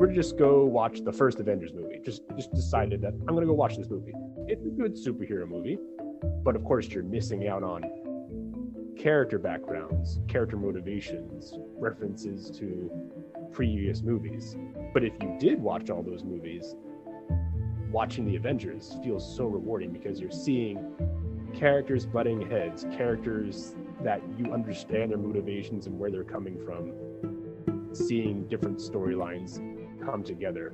were to just go watch the first Avengers movie, just decided that I'm going to go watch this movie. It's a good superhero movie, but of course you're missing out on character backgrounds, character motivations, references to previous movies. But if you did watch all those movies, watching the Avengers feels so rewarding because you're seeing characters butting heads, characters that you understand their motivations and where they're coming from, seeing different storylines come together.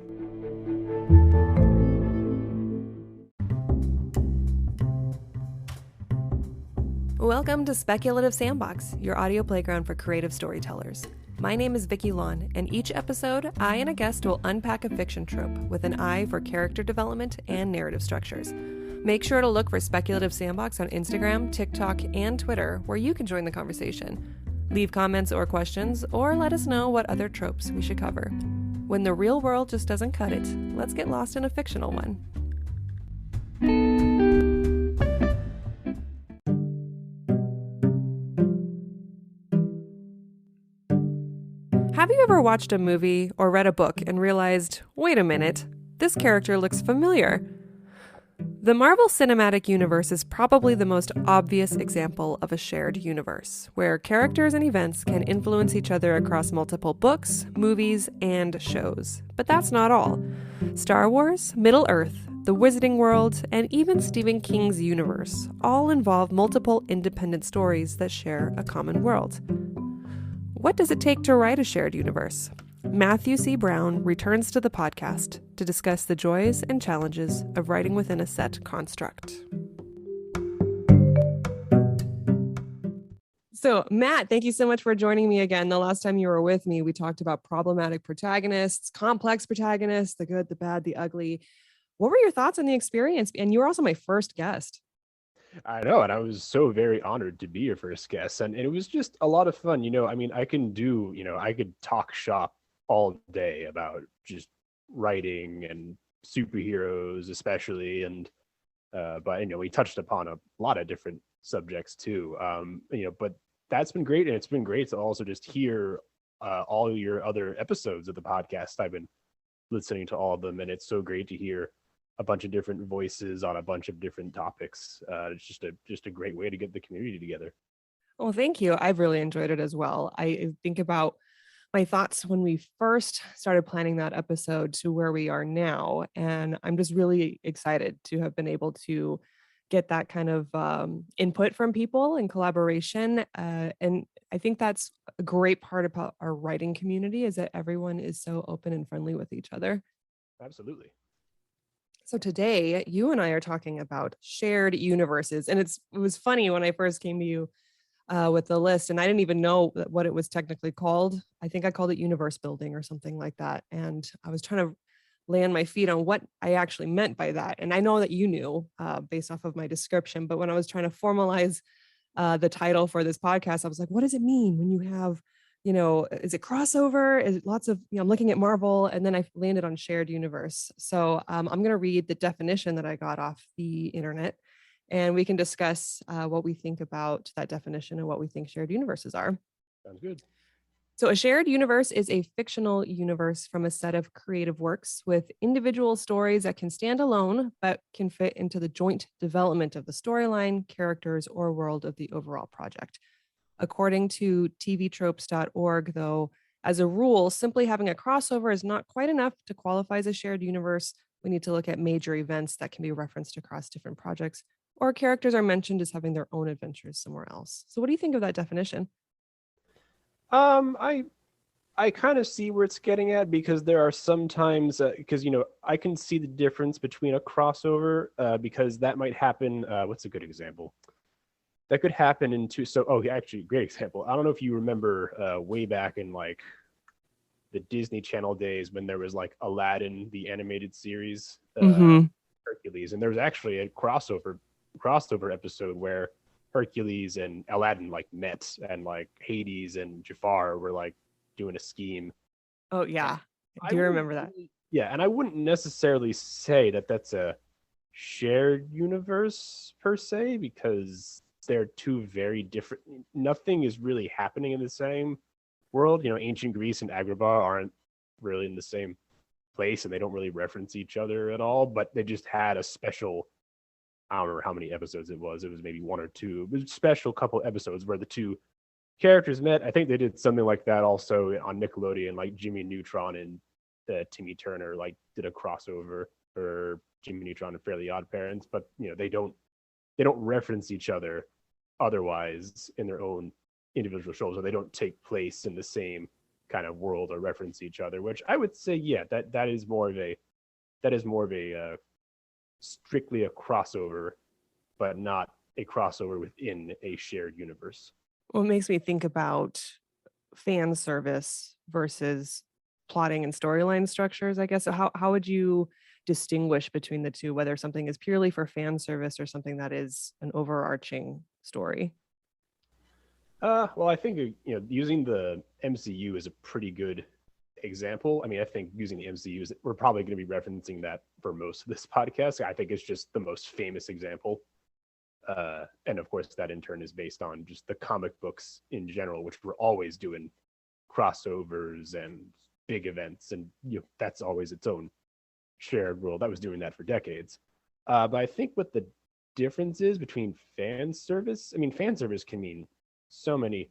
Welcome to Speculative Sandbox, your audio playground for creative storytellers. My name is Vicky Lawn, and each episode, I and a guest will unpack a fiction trope with an eye for character development and narrative structures. Make sure to look for Speculative Sandbox on Instagram, TikTok, and Twitter, where you can join the conversation. Leave comments or questions, or let us know what other tropes we should cover. When the real world just doesn't cut it, let's get lost in a fictional one. Have you ever watched a movie or read a book and realized, wait a minute, this character looks familiar? The Marvel Cinematic Universe is probably the most obvious example of a shared universe, where characters and events can influence each other across multiple books, movies, and shows. But that's not all. Star Wars, Middle-earth, the Wizarding World, and even Stephen King's universe all involve multiple independent stories that share a common world. What does it take to write a shared universe? Matthew C. Brown returns to the podcast to discuss the joys and challenges of writing within a set construct. So, Matt, thank you so much for joining me again. The last time you were with me, we talked about problematic protagonists, complex protagonists, the good, the bad, the ugly. What were your thoughts on the experience? And you were also my first guest. I know, and I was so very honored to be your first guest, and it was just a lot of fun. I mean, I could talk shop all day about just writing and superheroes especially, and but we touched upon a lot of different subjects too. But that's been great, and it's been great to also just hear all your other episodes of the podcast. I've been listening to all of them, and it's so great to hear a bunch of different voices on a bunch of different topics. It's just a great way to get the community together. Well, thank you. I've really enjoyed it as well. I think about my thoughts when we first started planning that episode to where we are now. And I'm just really excited to have been able to get that kind of input from people and collaboration. And I think that's a great part about our writing community, is that everyone is so open and friendly with each other. Absolutely. So today, you and I are talking about shared universes. And it was funny when I first came to you with the list, and I didn't even know what it was technically called. I think I called it universe building or something like that. And I was trying to land my feet on what I actually meant by that. And I know that you knew based off of my description, but when I was trying to formalize the title for this podcast, I was like, what does it mean when you have, is it crossover? Is it lots of, I'm looking at Marvel, and then I landed on shared universe. So I'm going to read the definition that I got off the internet, and we can discuss what we think about that definition and what we think shared universes are. Sounds good. So a shared universe is a fictional universe from a set of creative works with individual stories that can stand alone, but can fit into the joint development of the storyline, characters, or world of the overall project. According to tvtropes.org, though, as a rule, simply having a crossover is not quite enough to qualify as a shared universe. We need to look at major events that can be referenced across different projects, or characters are mentioned as having their own adventures somewhere else. So what do you think of that definition? I kind of see where it's getting at, because there are sometimes because I can see the difference between a crossover because that might happen. What's a good example? That could happen in two. So, actually, great example. I don't know if you remember way back in like the Disney Channel days when there was like Aladdin, the animated series, Hercules, and there was actually a crossover episode where Hercules and Aladdin like met, and like Hades and Jafar were like doing a scheme. Oh yeah, I do remember that. Yeah, and I wouldn't necessarily say that that's a shared universe per se, because they're two very different. Nothing is really happening in the same world. Ancient Greece and Agrabah aren't really in the same place and they don't really reference each other at all, but they just had a special, I don't remember how many episodes it was. It was maybe one or two. It was a special couple episodes where the two characters met. I think they did something like that also on Nickelodeon, like Jimmy Neutron and Timmy Turner like did a crossover for Jimmy Neutron and Fairly Odd Parents, but they don't reference each other otherwise in their own individual shows, or they don't take place in the same kind of world or reference each other. Which I would say, yeah, that is more of a strictly a crossover, but not a crossover within a shared universe. Well, it makes me think about fan service versus plotting and storyline structures, I guess. So how would you distinguish between the two, whether something is purely for fan service or something that is an overarching story? Well, I think using the MCU is a pretty good example. I mean, I think using the MCU is we're probably going to be referencing that for most of this podcast. I think it's just the most famous example, and of course, that in turn is based on just the comic books in general, which were always doing crossovers and big events, and that's always its own shared world. That was doing that for decades. But I think what the difference is between fan service, I mean, fan service can mean so many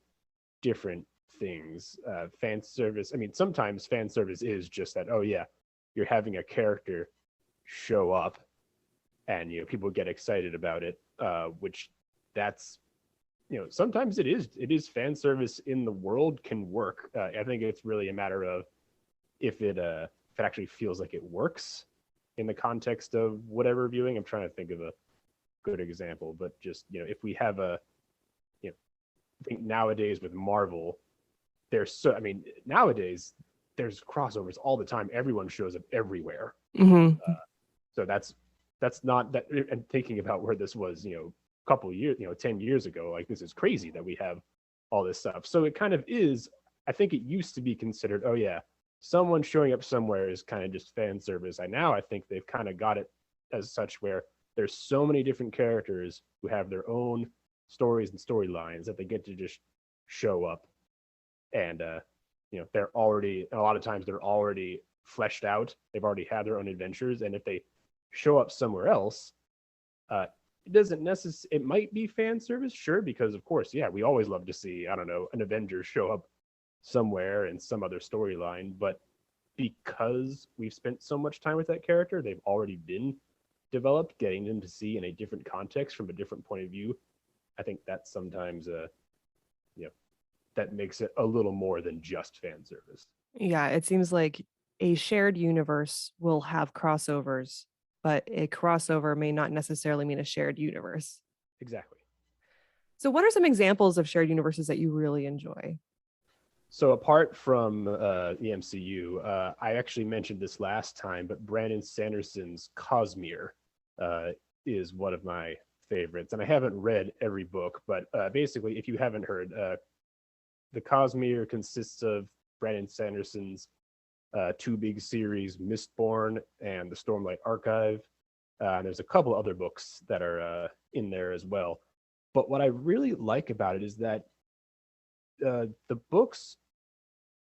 different things. Fan service, I mean, sometimes fan service is just that, oh, yeah, you're having a character show up and, people get excited about it, which that's, sometimes it is fan service in the world can work. I think it's really a matter of if it actually feels like it works in the context of whatever viewing. I'm trying to think of a good example, but just if we have I think nowadays with Marvel, nowadays there's crossovers all the time. Everyone shows up everywhere. Mm-hmm. So that's not that. And thinking about where this was, a couple of years, 10 years ago, like this is crazy that we have all this stuff. So it kind of is. I think it used to be considered, oh yeah, someone showing up somewhere is kind of just fan service. I think they've kind of got it as such where there's so many different characters who have their own stories and storylines that they get to just show up, and they're already, a lot of times they're already fleshed out. They've already had their own adventures, and if they show up somewhere else, it doesn't necessarily, it might be fan service, sure, because of course, yeah, we always love to see, I don't know, an Avengers show up somewhere in some other storyline, but because we've spent so much time with that character, they've already been developed, getting them to see in a different context from a different point of view. I think that sometimes, that makes it a little more than just fan service. Yeah, it seems like a shared universe will have crossovers, but a crossover may not necessarily mean a shared universe. Exactly. So, what are some examples of shared universes that you really enjoy? So apart from the MCU, I actually mentioned this last time, but Brandon Sanderson's Cosmere is one of my favorites, and I haven't read every book, but basically, if you haven't heard, the Cosmere consists of Brandon Sanderson's two big series, Mistborn and the Stormlight Archive. And there's a couple other books that are in there as well. But what I really like about it is that the books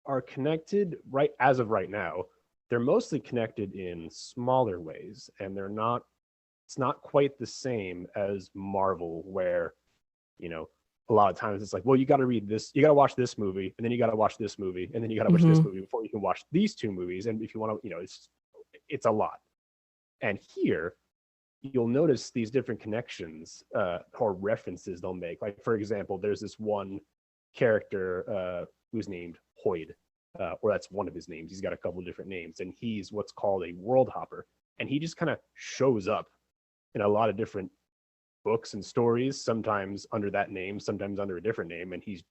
are connected right as of right now. They're mostly connected in smaller ways, and it's not quite the same as Marvel, where a lot of times it's like, well, you got to read this, you got to watch this movie, and then you got to watch this movie, and then you got to watch this movie before you can watch these two movies. And if you want to, it's a lot. And here you'll notice these different connections or references they'll make. Like, for example, there's this one character who's named Hoyd, or that's one of his names. He's got a couple of different names, and he's what's called a world hopper. And he just kind of shows up in a lot of different books and stories, sometimes under that name, sometimes under a different name. And he's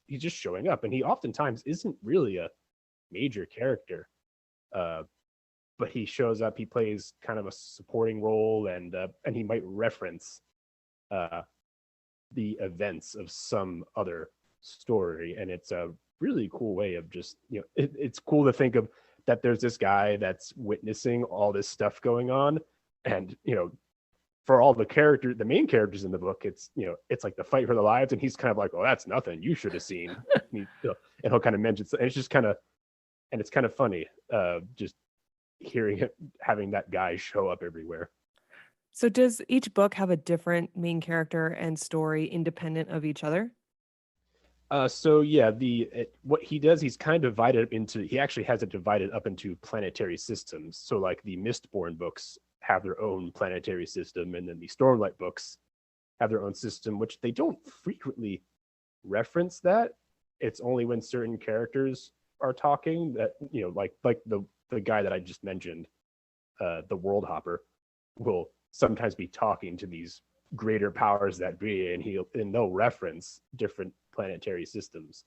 just showing up. And he oftentimes isn't really a major character, but he shows up. He plays kind of a supporting role, and he might reference the events of some other story. And it's a really cool way of just, it's cool to think of that there's this guy that's witnessing all this stuff going on, and for all the main characters in the book, it's it's like the fight for their lives, and he's kind of like, oh, that's nothing, you should have seen. And he'll kind of mention, and it's just kind of, and it's kind of funny, just hearing it, having that guy show up everywhere. So does each book have a different main character and story independent of each other? So yeah, what he does, he's kind of divided into. He actually has it divided up into planetary systems. So like the Mistborn books have their own planetary system, and then the Stormlight books have their own system, which they don't frequently reference that. It's only when certain characters are talking that, like the guy that I just mentioned, the World Hopper, will sometimes be talking to these greater powers that be, and they'll reference different planetary systems.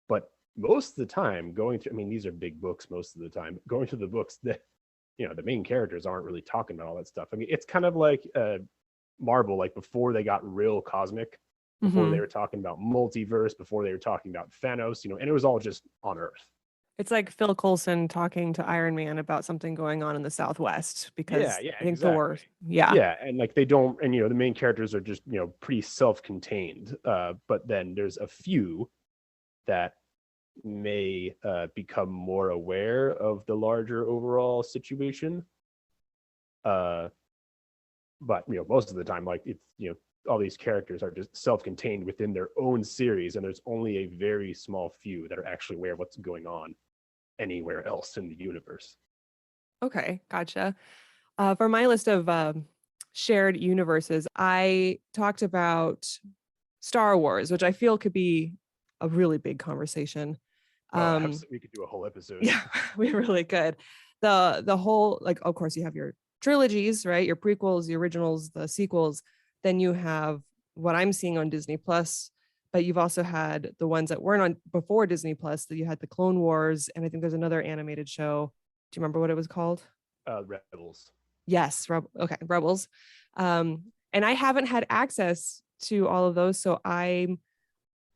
But most of the time, going through, I mean, these are big books. Most of the time, going through the books, the main characters aren't really talking about all that stuff. I mean, it's kind of like Marvel, like before they got real cosmic, before they Mm-hmm. were talking about multiverse, before they were talking about Thanos, and it was all just on Earth. It's like Phil Coulson talking to Iron Man about something going on in the Southwest Yeah, because yeah, I think Thor, exactly. yeah. Yeah, and like they don't, and the main characters are just pretty self-contained. But then there's a few that may become more aware of the larger overall situation. Uh, but most of the time, like it's all these characters are just self-contained within their own series, and there's only a very small few that are actually aware of what's going on anywhere else in the universe. Okay, gotcha. For my list of shared universes, I talked about Star Wars, which I feel could be a really big conversation. Oh, Um, we could do a whole episode. yeah, we really could. The whole, like, of course you have your trilogies, right? Your prequels, the originals, the sequels. Then you have what I'm seeing on Disney Plus, but you've also had the ones that weren't on before Disney Plus. That you had the Clone Wars, and I think there's another animated show. Do you remember what it was called? Rebels. Yes, okay, Rebels. And I haven't had access to all of those, so I'm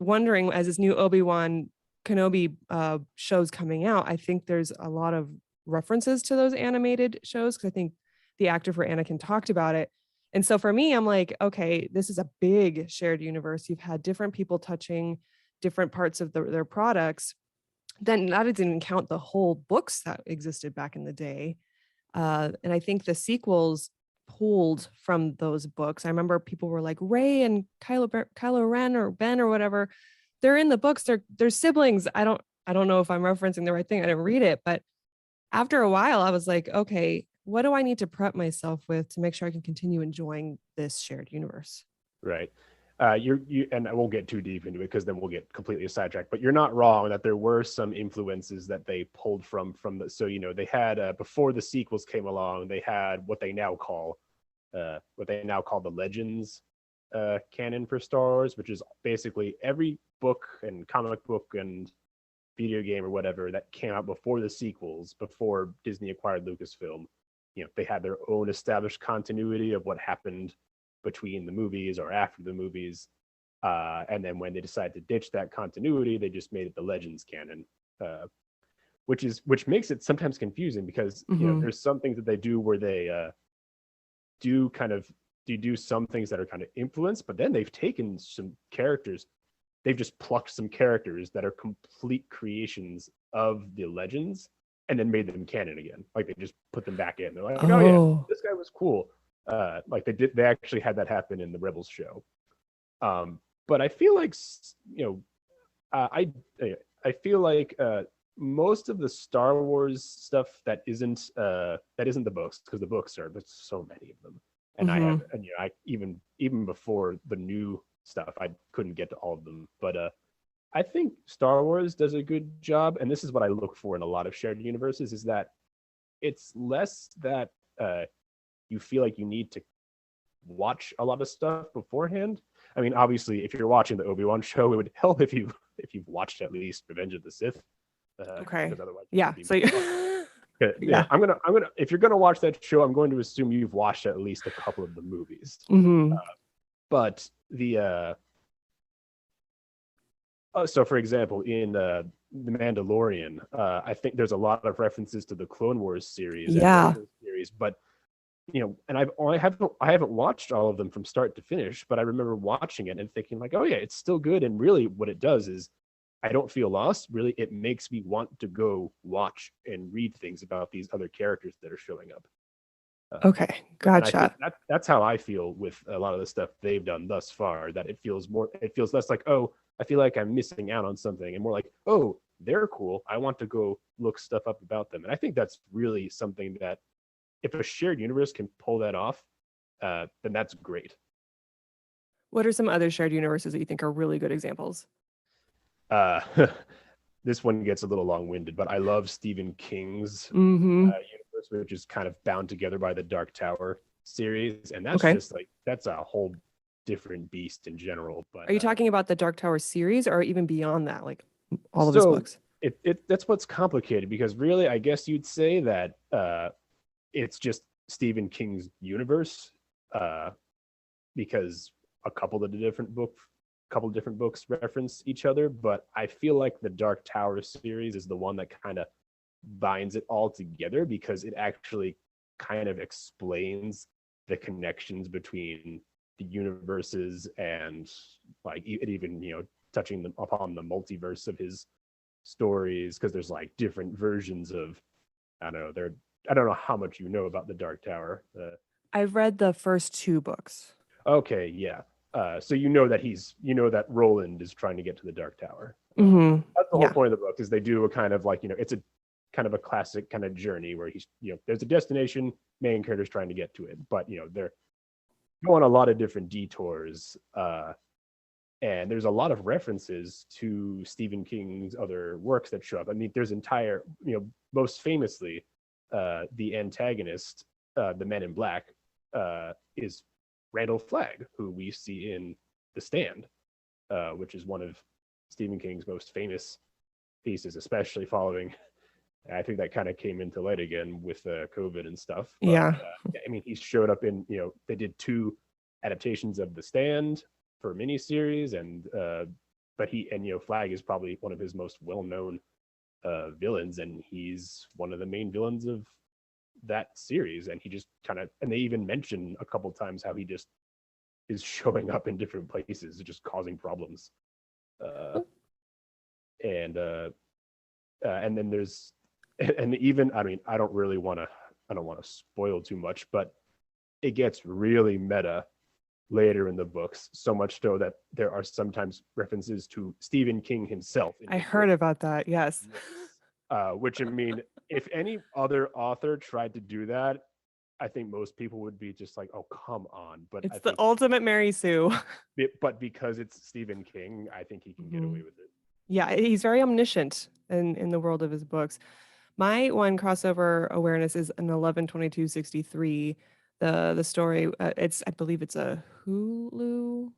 wondering, as this new Obi-Wan Kenobi shows coming out, I think there's a lot of references to those animated shows because I think the actor for Anakin talked about it. And so for me, I'm like, okay, this is a big shared universe. You've had different people touching different parts of their products. Then that didn't even count the whole books that existed back in the day. And I think the sequels pulled from those books. I remember people were like Ray and Kylo Ren or Ben or whatever. They're in the books. They're siblings. I don't know if I'm referencing the right thing. I didn't read it, but after a while, I was like, okay, what do I need to prep myself with to make sure I can continue enjoying this shared universe? Right. And I won't get too deep into it because then we'll get completely sidetracked. But you're not wrong that there were some influences that they pulled from the. So they had before the sequels came along, they had what they now call the Legends canon for Star Wars, which is basically every book and comic book and video game or whatever that came out before the sequels, before Disney acquired Lucasfilm. They had their own established continuity of what happened between the movies or after the movies. And then when they decided to ditch that continuity, they just made it the Legends canon, which makes it sometimes confusing because Mm-hmm. there's some things that they do where they do kind of do some things that are kind of influenced, but then they've taken some characters, they've just plucked some characters that are complete creations of the Legends and then made them canon again. Like they just put them back in. They're like, oh yeah, Oh. this guy was cool. Like they actually had that happen in the Rebels show. But I feel like uh, I I feel like most of the Star Wars stuff that isn't the books, because the books there's so many of them, and I have Mm-hmm. and I even before the new stuff I couldn't get to all of them, but I think Star Wars does a good job, and this is what I look for in a lot of shared universes, is that it's less that you feel like you need to watch a lot of stuff beforehand. I mean, obviously, if you're watching the Obi-Wan show, it would help if you've watched at least Revenge of the Sith, Okay. because otherwise it Yeah. would be So much. yeah. I'm gonna if you're gonna watch that show, I'm going to assume you've watched at least a couple of the movies. Mm-hmm. But so for example, in the Mandalorian, I think there's a lot of references to the Clone Wars series and Yeah. Rebels series, but and I haven't watched all of them from start to finish, but I remember watching it and thinking like, oh yeah, it's still good. And really, what it does is, I don't feel lost. Really, it makes me want to go watch and read things about these other characters that are showing up. Uh, Okay, and I think gotcha. that's how I feel with a lot of the stuff they've done thus far. That it feels less like, oh, I feel like I'm missing out on something, and more like, oh, they're cool. I want to go look stuff up about them. And I think that's really something that if a shared universe can pull that off, then that's great. What are some other shared universes that you think are really good examples? Uh, this one gets a little long winded, but I love Stephen King's Mm-hmm. universe, which is kind of bound together by the Dark Tower series, and that's Okay. just like that's a whole different beast in general. Are But you talking about the Dark Tower series or even beyond that, like all of his so books? it that's what's complicated because really, I guess you'd say that it's just Stephen King's universe, uh, because a couple of different books reference each other. But I feel like the Dark Tower series is the one that kind of binds it all together because it actually kind of explains the connections between the universes and like it even touching upon the multiverse of his stories because there's like different versions of I don't know there I don't know how much you know about the Dark Tower. I've read the first two books. Okay, yeah. So you know that Roland is trying to get to the Dark Tower. Mm-hmm. That's the whole Yeah. point of the book is they do a kind of like it's a kind of a classic kind of journey where he's there's a destination, main character's trying to get to it, but they're going a lot of different detours, and there's a lot of references to Stephen King's other works that show up. I mean, there's entire most famously, the antagonist, the Men in Black, is Randall Flagg, who we see in The Stand, which is one of Stephen King's most famous pieces, especially following. I think that kind of came into light again with COVID and stuff. But Yeah. I mean, he showed up in they did two adaptations of The Stand for miniseries, and but he and Flagg is probably one of his most well known villains, and he's one of the main villains of that series. And he just kind of and they even mention a couple times how he just is showing up in different places, just causing problems. Uh, and then there's and even I mean I don't want to spoil too much, but it gets really meta later in the books, so much so that there are sometimes references to Stephen King himself in I his heard book. about that. Yes. Yes. Which I mean, if any other author tried to do that, I think most people would be just like, "Oh, come on!" But I It's the think, ultimate Mary Sue. but because it's Stephen King, I think he can get Hmm. away with it. Yeah, he's very omniscient in the world of his books. My one crossover awareness is an 11/22/63. The story, it's I believe it's a Hulu.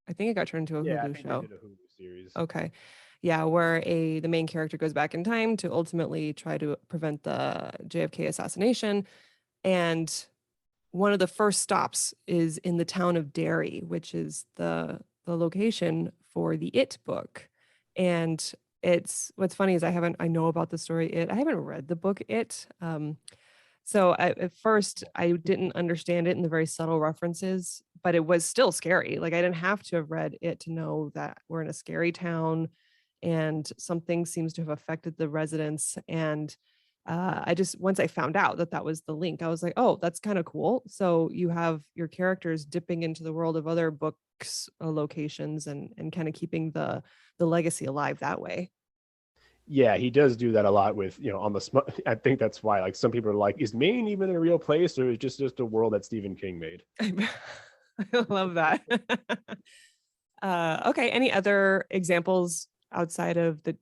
I think it got turned into a Yeah, I Hulu think they show. did a Hulu series. Okay. Yeah, where the main character goes back in time to ultimately try to prevent the JFK assassination. And one of the first stops is in the town of Derry, which is the location for the It book. And it's what's funny is I know about the story It. I haven't read the book It. At first I didn't understand it and the very subtle references, but it was still scary. Like I didn't have to have read it to know that we're in a scary town and something seems to have affected the residents. And I just once I found out that that was the link, I was like, oh, that's kind of cool. So you have your characters dipping into the world of other books, locations, and kind of keeping the legacy alive that way. Yeah, he does do that a lot with on the I think that's why like some people are like, is Maine even a real place or is it just a world that Stephen King made? I love that. Okay, any other examples outside of the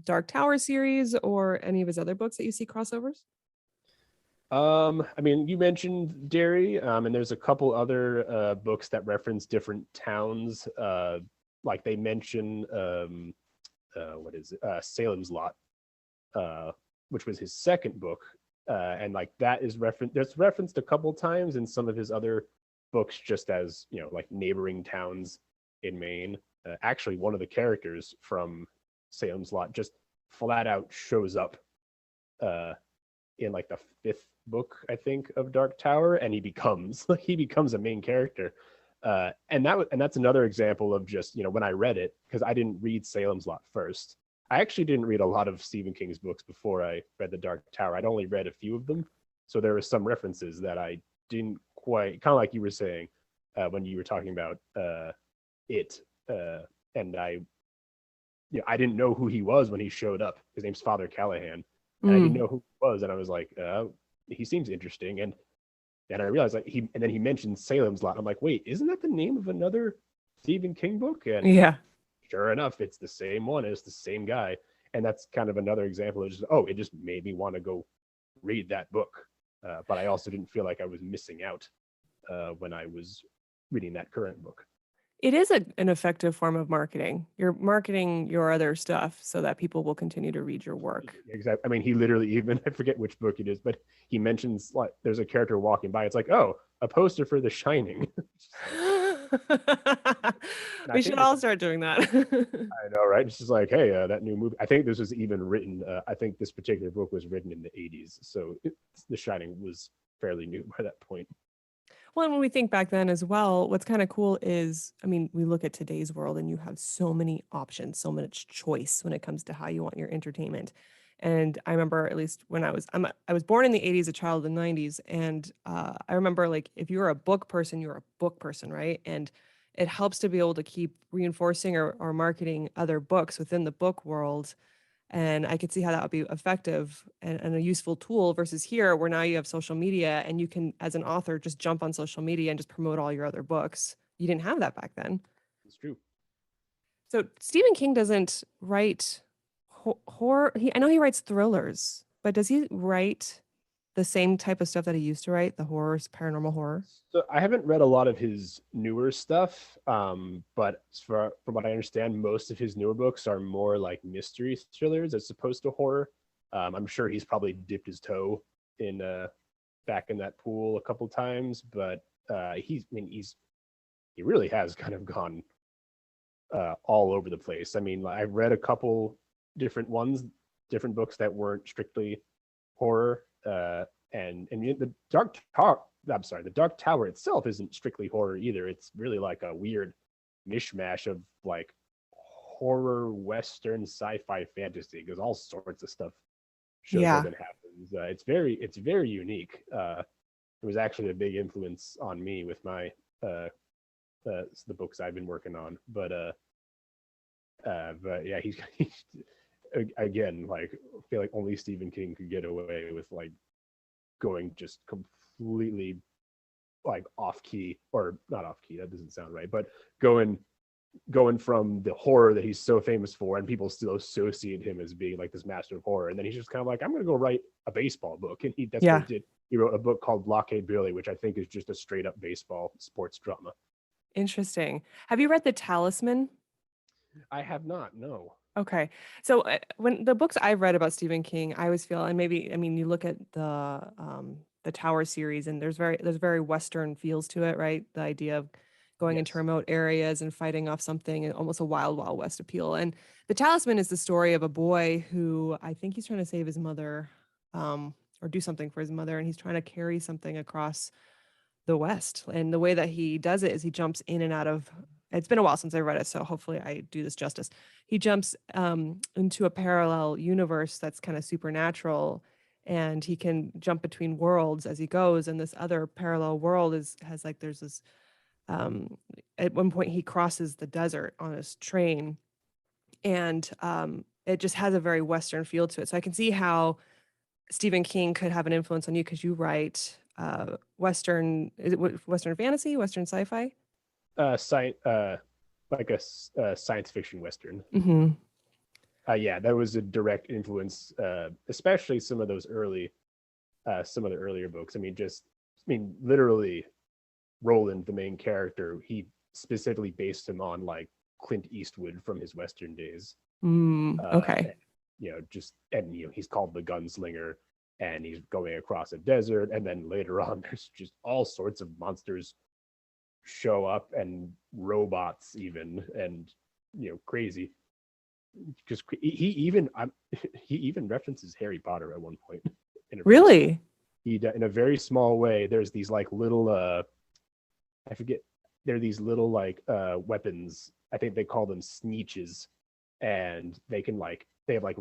Dark Tower series or any of his other books that you see crossovers? I mean, you mentioned Derry, and there's a couple other books that reference different towns. Like they mention, what is it? Salem's Lot, uh, which was his second book, and like that is referenced. That's referenced a couple times in some of his other books, just as like neighboring towns in Maine. Actually, one of the characters from Salem's Lot just flat out shows up uh, in like the fifth book, I think, of Dark Tower, and he becomes he becomes a main character. And that's another example of just, when I read it, because I didn't read Salem's Lot first. I actually didn't read a lot of Stephen King's books before I read The Dark Tower. I'd only read a few of them, so there were some references that I didn't quite, kind of like you were saying, when you were talking about it, and I didn't know who he was when he showed up. His name's Father Callahan, and I didn't Mm. know who he was, and I was like, he seems interesting, and then I realized, like, and then he mentioned Salem's Lot. I'm like, wait, isn't that the name of another Stephen King book? And Yeah. sure enough, it's the same one. It's the same guy, and that's kind of another example of just, oh, it just made me want to go read that book. But I also didn't feel like I was missing out when I was reading that current book. It is an effective form of marketing. You're marketing your other stuff so that people will continue to read your work. Exactly. I mean, he literally even, I forget which book it is, but he mentions, like, there's a character walking by. It's like, oh, a poster for The Shining. Just like, and I We think should this all is, start doing that. I know, right? It's just like, hey, that new movie. I think this was even written. I think this particular book was written in the '80s, so The Shining was fairly new by that point. Well, and when we think back then as well, what's kind of cool is, I mean, we look at today's world and you have so many options, so much choice when it comes to how you want your entertainment. And I remember, at least when I was born in the 80s, a child of the 90s. And I remember, like, if you're a book person, you're a book person, right? And it helps to be able to keep reinforcing or marketing other books within the book world, and I could see how that would be effective and a useful tool versus here, where now you have social media and you can, as an author, just jump on social media and just promote all your other books. You didn't have that back then. It's true. So Stephen King doesn't write horror. I know he writes thrillers, but does he write the same type of stuff that he used to write, the horrors, paranormal horror? So I haven't read a lot of his newer stuff, but from what I understand, most of his newer books are more like mystery thrillers as opposed to horror. I'm sure he's probably dipped his toe in back in that pool a couple times, but he really has kind of gone all over the place. I mean, I've read a couple different ones, different books that weren't strictly horror, and the Dark Tower. I'm sorry, the Dark Tower itself isn't strictly horror either. It's really like a weird mishmash of like horror, western, sci-fi, fantasy, because all sorts of stuff shows up Yeah. and happens. It's very unique. It was actually a big influence on me with my the books I've been working on. But yeah, he's again, like, I feel like only Stephen King could get away with, like, going just completely, like, off key, or not off key, that doesn't sound right, but going from the horror that he's so famous for, and people still associate him as being like this master of horror, and then he's just kind of like, I'm gonna go write a baseball book, and that's what he Yeah. did. He wrote a book called Blockade Billy, which I think is just a straight up baseball sports drama. Interesting. Have you read The Talisman? I have not, no. Okay. So when the books I've read about Stephen King, I always feel, and maybe, I mean, you look at the Tower series, and there's very Western feels to it, right? The idea of going into Yes. remote areas and fighting off something, and almost a wild, wild west appeal. And The Talisman is the story of a boy who, I think he's trying to save his mother, or do something for his mother, and he's trying to carry something across the West. And the way that he does it is he jumps in and out of, it's been a while since I read it, so hopefully I do this justice. He jumps into a parallel universe that's kind of supernatural, and he can jump between worlds as he goes. And this other parallel world has, like, there's this, um, at one point he crosses the desert on his train, and it just has a very Western feel to it. So I can see how Stephen King could have an influence on you because you write Western, is it Western fantasy, Western sci-fi? Science, like a science fiction western. Hmm. Yeah, that was a direct influence, especially some of the earlier books. Literally, Roland, the main character, he specifically based him on, like, Clint Eastwood from his western days. Mm, okay. And, he's called the Gunslinger, and he's going across a desert, and then later on, there's just all sorts of monsters show up, and robots even, and crazy, because he even references Harry Potter at one point in a very small Really? in a very small way. There's these, like, little I forget, they're these little like weapons. I think they call them sneeches, and they can like they have like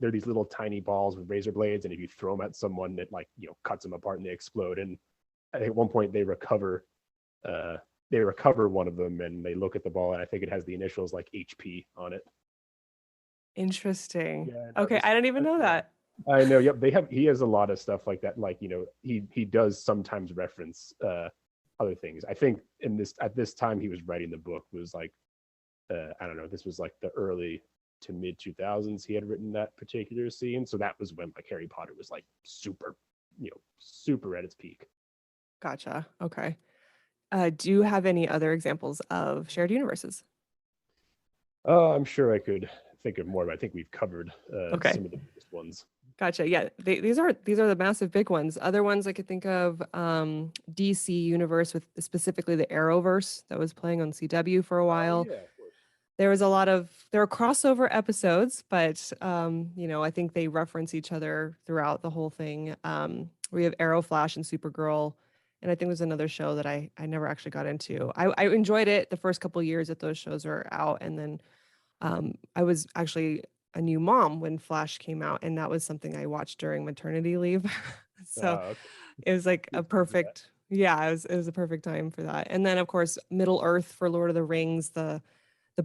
they're these little tiny balls with razor blades, and if you throw them at someone, it like cuts them apart and they explode. And I think at one point uh they recover one of them and they look at the ball, and I think it has the initials like HP on it. Interesting. Yeah, no, Okay, I didn't even know yeah. that. I know. Yep, he has a lot of stuff like that. Like he does sometimes reference other things. I think in this at this time he was writing the book was like I don't know. This was like the early to mid 2000s. He had written that particular scene, so that was when like Harry Potter was like super, super at its peak. Gotcha. Okay. Do you have any other examples of shared universes? I'm sure I could think of more, but I think we've covered Okay. some of the biggest ones. Gotcha. Yeah, these are the massive big ones. Other ones I could think of, DC universe with specifically the Arrowverse that was playing on CW for a Oh while. yeah, of course. There are crossover episodes, but I think they reference each other throughout the whole thing. We have Arrow, Flash, and Supergirl, and I think there's another show that I never actually got into. I enjoyed it the first couple years that those shows were out, and then I was actually a new mom when Flash came out, and that was something I watched during maternity leave. So Okay. it was like a Good time for that. perfect, yeah, it was a perfect time for that. And then of course Middle Earth for Lord of the Rings, the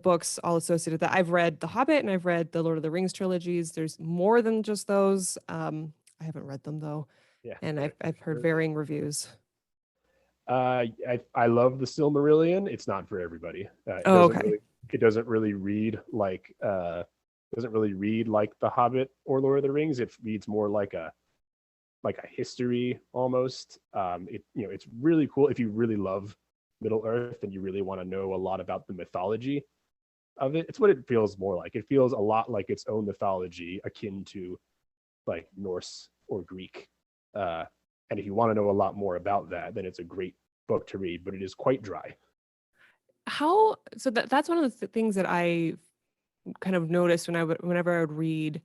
books all associated with that. I've read The Hobbit and I've read the Lord of the Rings trilogies. There's more than just those. I haven't read them though, Yeah, and yeah, I've heard sure. varying reviews. I love the Silmarillion. It's not for everybody. Oh, okay. It doesn't really read like The Hobbit or Lord of the Rings. It reads more like a history almost. It's really cool if you really love Middle Earth and you really want to know a lot about the mythology of it. It's what it feels more like. It feels a lot like its own mythology, akin to like Norse or Greek. Uh, and if you want to know a lot more about that, then it's a great book to read, but it is quite dry. That's one of the things that I kind of noticed whenever I would read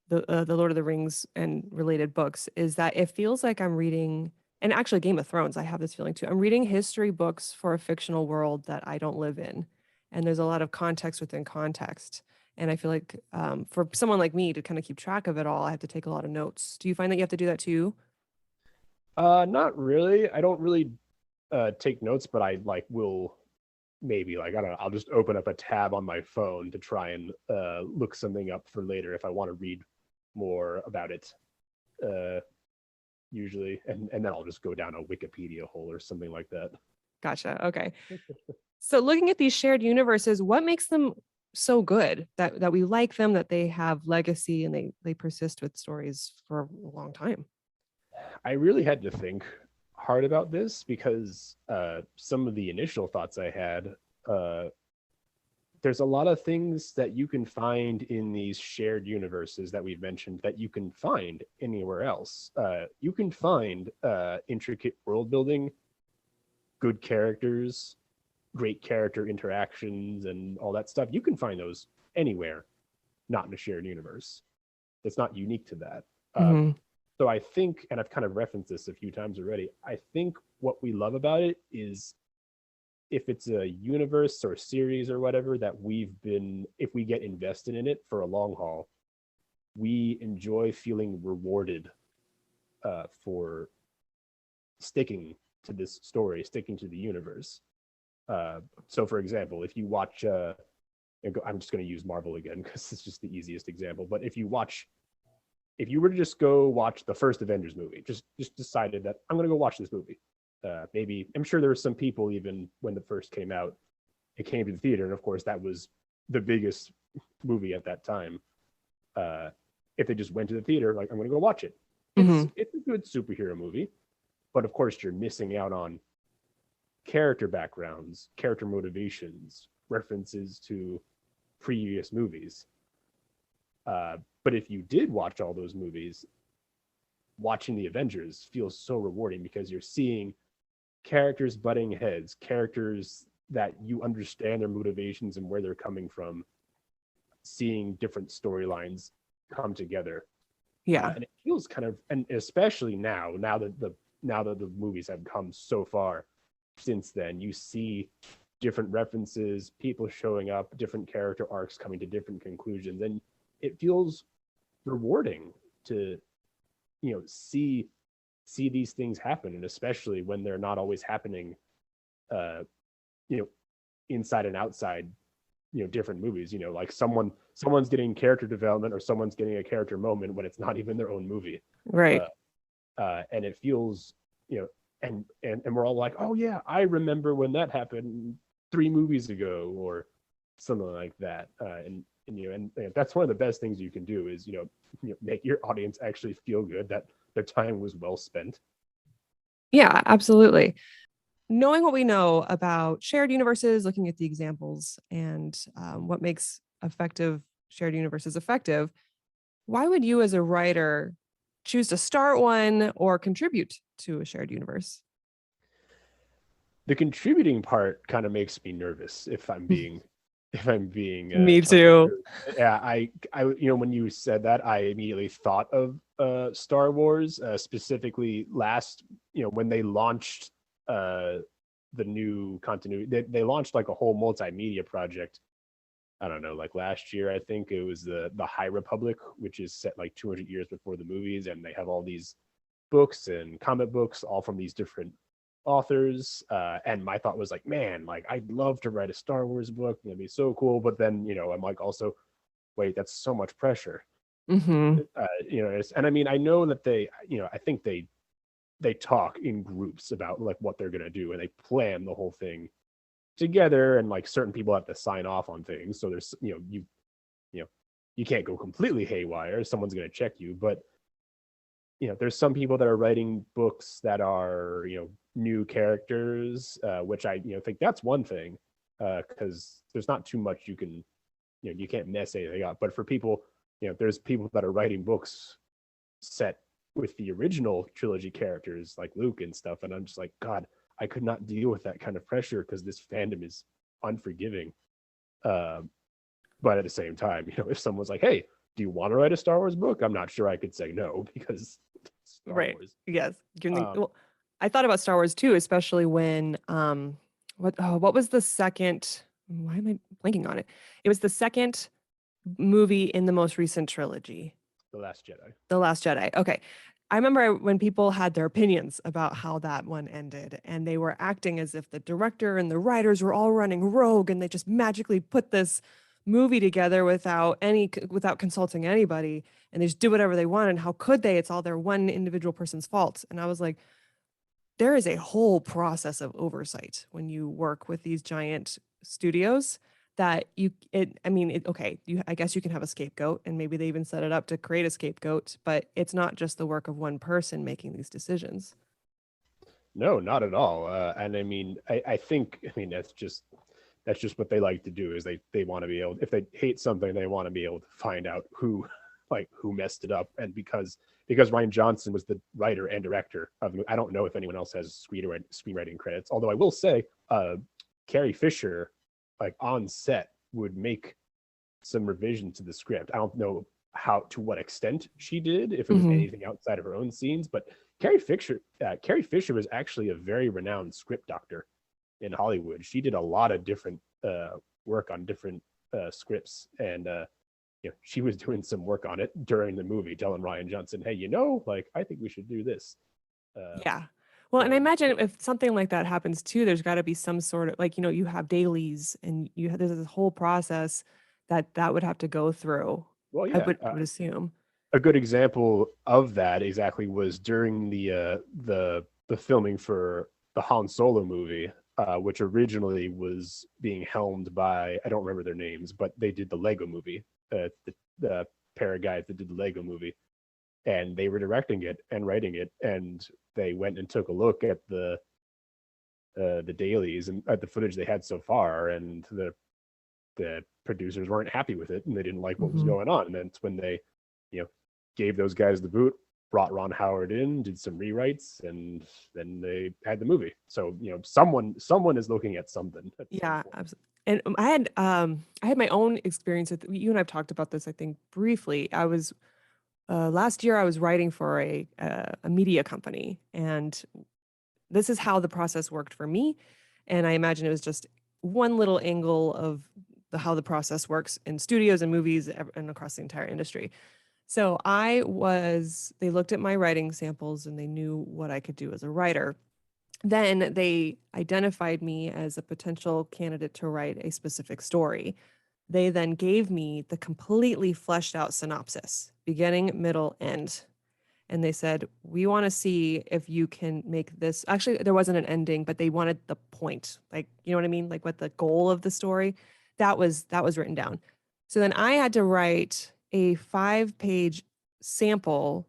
the Lord of the Rings and related books is that it feels like I'm reading, and actually Game of Thrones, I have this feeling too. I'm reading history books for a fictional world that I don't live in, and there's a lot of context within context. And I feel like for someone like me to kind of keep track of it all, I have to take a lot of notes. Do you find that you have to do that too? Not really. I don't really take notes, but I like will maybe like I don't know. I'll just open up a tab on my phone to try and look something up for later if I want to read more about it. Uh, Usually, and then I'll just go down a Wikipedia hole or something like that. Gotcha. Okay. So looking at these shared universes, what makes them so good that we like them, that they have legacy and they persist with stories for a long time? I really had to think hard about this because some of the initial thoughts I had, uh, there's a lot of things that you can find in these shared universes that we've mentioned that you can find anywhere else. You can find intricate world building, good characters, great character interactions, and all that stuff. You can find those anywhere, not in a shared universe. It's not unique to that. Hmm. So I think, and I've kind of referenced this a few times already, I think what we love about it is if it's a universe or series or whatever that if we get invested in it for a long haul, we enjoy feeling rewarded for sticking to this story, sticking to the universe. So, for example, if you watch, I'm just going to use Marvel again because it's just the easiest example. But if you were to just go watch the first Avengers movie, just decided that I'm going to go watch this movie. Maybe I'm sure there were some people even when the first came out, it came to the theater, and of course that was the biggest movie at that time. Uh, if they just went to the theater, like I'm going to go watch it, Hmm. it's a good superhero movie, but of course you're missing out on character backgrounds, character motivations, references to previous movies. But if you did watch all those movies, watching the Avengers feels so rewarding because you're seeing characters butting heads, characters that you understand their motivations and where they're coming from, seeing different storylines come together. Yeah. And it feels kind of, and especially now that the movies have come so far, since then, you see different references, people showing up, different character arcs coming to different conclusions, and it feels rewarding to see these things happen, and especially when they're not always happening, uh, you know, inside and outside, different movies. Like someone's getting character development or someone's getting a character moment when it's not even their own movie. Right. Uh, and it feels, and we're all like, oh yeah, I remember when that happened 3 movies ago or something like that. And that's one of the best things you can do is make your audience actually feel good that their time was well spent. Yeah, absolutely. Knowing what we know about shared universes, looking at the examples and what makes effective shared universes effective, why would you as a writer choose to start one or contribute to a shared universe? The contributing part kind of makes me nervous if I'm being Me totally too. true. Yeah, I when you said that, I immediately thought of Star Wars, specifically last, when they launched uh the new continuity. They launched like a whole multimedia project. I don't know, like last year. I think it was the High Republic, which is set like 200 years before the movies, and they have all these books and comic books, all from these different authors. And my thought was like, man, like I'd love to write a Star Wars book. It'd be so cool. But then, I'm like, also, wait, that's so much pressure. Hmm. And I mean, I know that I think they talk in groups about like what they're gonna do, and they plan the whole thing together. And like certain people have to sign off on things. So there's, you know, you can't go completely haywire. Someone's gonna check you, but there's some people that are writing books that are new characters, which I think that's one thing, because there's not too much you can you can't mess anything up. But for people, there's people that are writing books set with the original trilogy characters like Luke and stuff, and I'm just like, God, I could not deal with that kind of pressure because this fandom is unforgiving. Um, but at the same time, if someone's like, hey, do you want to write a Star Wars book? I'm not sure I could say no because Star Right. Wars. Yes. Um, Well, I thought about Star Wars too, especially when what was the second, why am I blanking on it? It was the second movie in the most recent trilogy. The Last Jedi. The Last Jedi. Okay. I remember when people had their opinions about how that one ended, and they were acting as if the director and the writers were all running rogue and they just magically put this movie together without consulting anybody, and they just do whatever they want. And how could they? It's all their one individual person's fault. And I was like, there is a whole process of oversight when you work with these giant studios that okay, I guess you can have a scapegoat, and maybe they even set it up to create a scapegoat, but it's not just the work of one person making these decisions. No, not at all. And I mean, I think, I mean, that's just what they like to do is they want to be able, if they hate something, they want to be able to find out who messed it up. And because Ryan Johnson was the writer and director of, I don't know if anyone else has screenwriting credits. Although I will say, Carrie Fisher, like on set, would make some revision to the script. I don't know to what extent she did, if it was Hmm. anything outside of her own scenes, but Carrie Fisher was actually a very renowned script doctor in Hollywood. She did a lot of different work on different scripts, and she was doing some work on it during the movie, telling Ryan Johnson, "Hey, like I think we should do this." Uh, Yeah. Well, and I so, imagine if something like that happens too, there's got to be some sort of like, you have dailies and there's this whole process that would have to go through. well, I yeah, would assume. a good example of that exactly was during the filming for the Han Solo movie, which originally was being helmed by, I don't remember their names, but they did the Lego movie, the pair of guys that did the Lego movie, and they were directing it and writing it, and they went and took a look at the dailies and at the footage they had so far, and the producers weren't happy with it and they didn't like what was Hmm. going on. And that's when they, you know, gave those guys the boot, brought Ron Howard in, did some rewrites, and then they had the movie. So, someone is looking at something at some Yeah, point. absolutely. And I had my own experience with you, and I've talked about this, I think, briefly. I was last year I was writing for a media company, and this is how the process worked for me. And I imagine it was just one little angle of how the process works in studios and movies and across the entire industry. So they looked at my writing samples and they knew what I could do as a writer. Then they identified me as a potential candidate to write a specific story. They then gave me the completely fleshed out synopsis, beginning, middle, end. And they said, we want to see if you can make this. Actually, there wasn't an ending, but they wanted the point. Like, you know what I mean? Like what the goal of the story. That was written down. So then I had to write a 5-page sample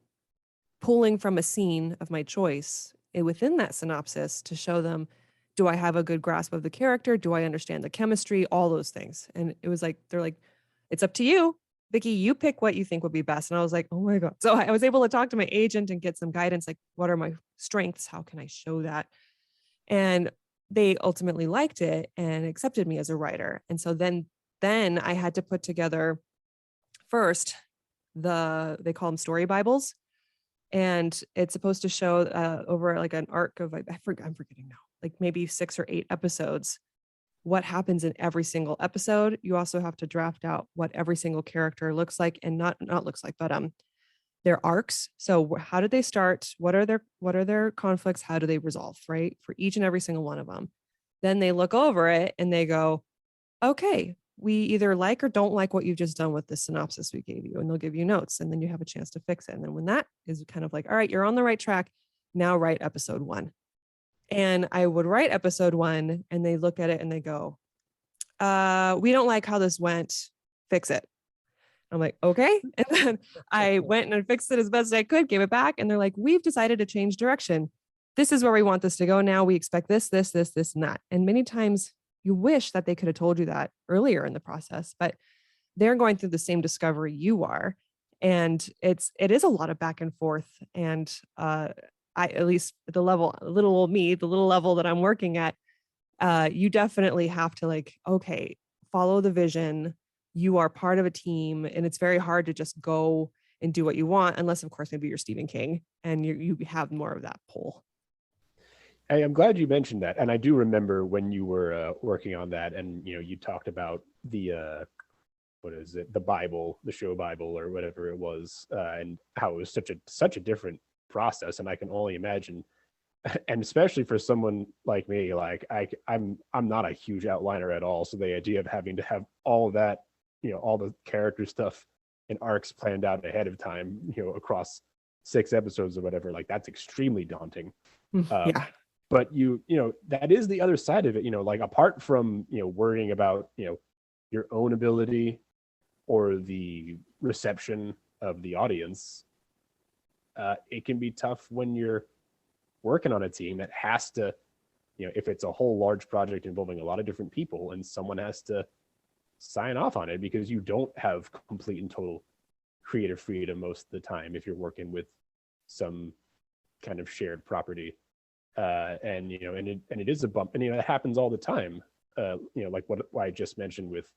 pulling from a scene of my choice within that synopsis to show them, do I have a good grasp of the character? Do I understand the chemistry? All those things. And it was like, they're like, it's up to you. Vicky, you pick what you think would be best. And I was like, oh my God. So I was able to talk to my agent and get some guidance, like, what are my strengths? How can I show that? And they ultimately liked it and accepted me as a writer. And so then I had to put together first they call them story Bibles. And it's supposed to show over like an arc of, I'm forgetting now, like maybe 6 or 8 episodes, what happens in every single episode. You also have to draft out what every single character looks like, and not looks like, but their arcs. So how did they start? What are their conflicts? How do they resolve, right? For each and every single one of them. Then they look over it and they go, okay, we either like or don't like what you've just done with the synopsis we gave you, and they'll give you notes, and then you have a chance to fix it. And then when that is kind of like, all right, you're on the right track, now write episode 1. And I would write episode 1 and they look at it and they go, we don't like how this went, fix it. I'm like, okay. And then I went and fixed it as best I could, gave it back. And they're like, we've decided to change direction. This is where we want this to go now. We expect this, this, this, this, and that. And many times you wish that they could have told you that earlier in the process, but they're going through the same discovery you are. And it is a lot of back and forth. And I, at least the level, little old me, the little level that I'm working at, you definitely have to like, okay, follow the vision. You are part of a team, and it's very hard to just go and do what you want, unless of course maybe you're Stephen King and you have more of that pull. I'm glad you mentioned that, and I do remember when you were working on that, and you talked about the what is it, the Bible, the show Bible, or whatever it was, and how it was such a different process. And I can only imagine, and especially for someone like me, like I'm not a huge outliner at all, so the idea of having to have all that, all the character stuff and arcs planned out ahead of time, across 6 episodes or whatever, like that's extremely daunting. Yeah. But that is the other side of it, like apart from worrying about your own ability or the reception of the audience, it can be tough when you're working on a team that has to, if it's a whole large project involving a lot of different people and someone has to sign off on it, because you don't have complete and total creative freedom most of the time if you're working with some kind of shared property. And it is a bump, and it happens all the time. Like what I just mentioned with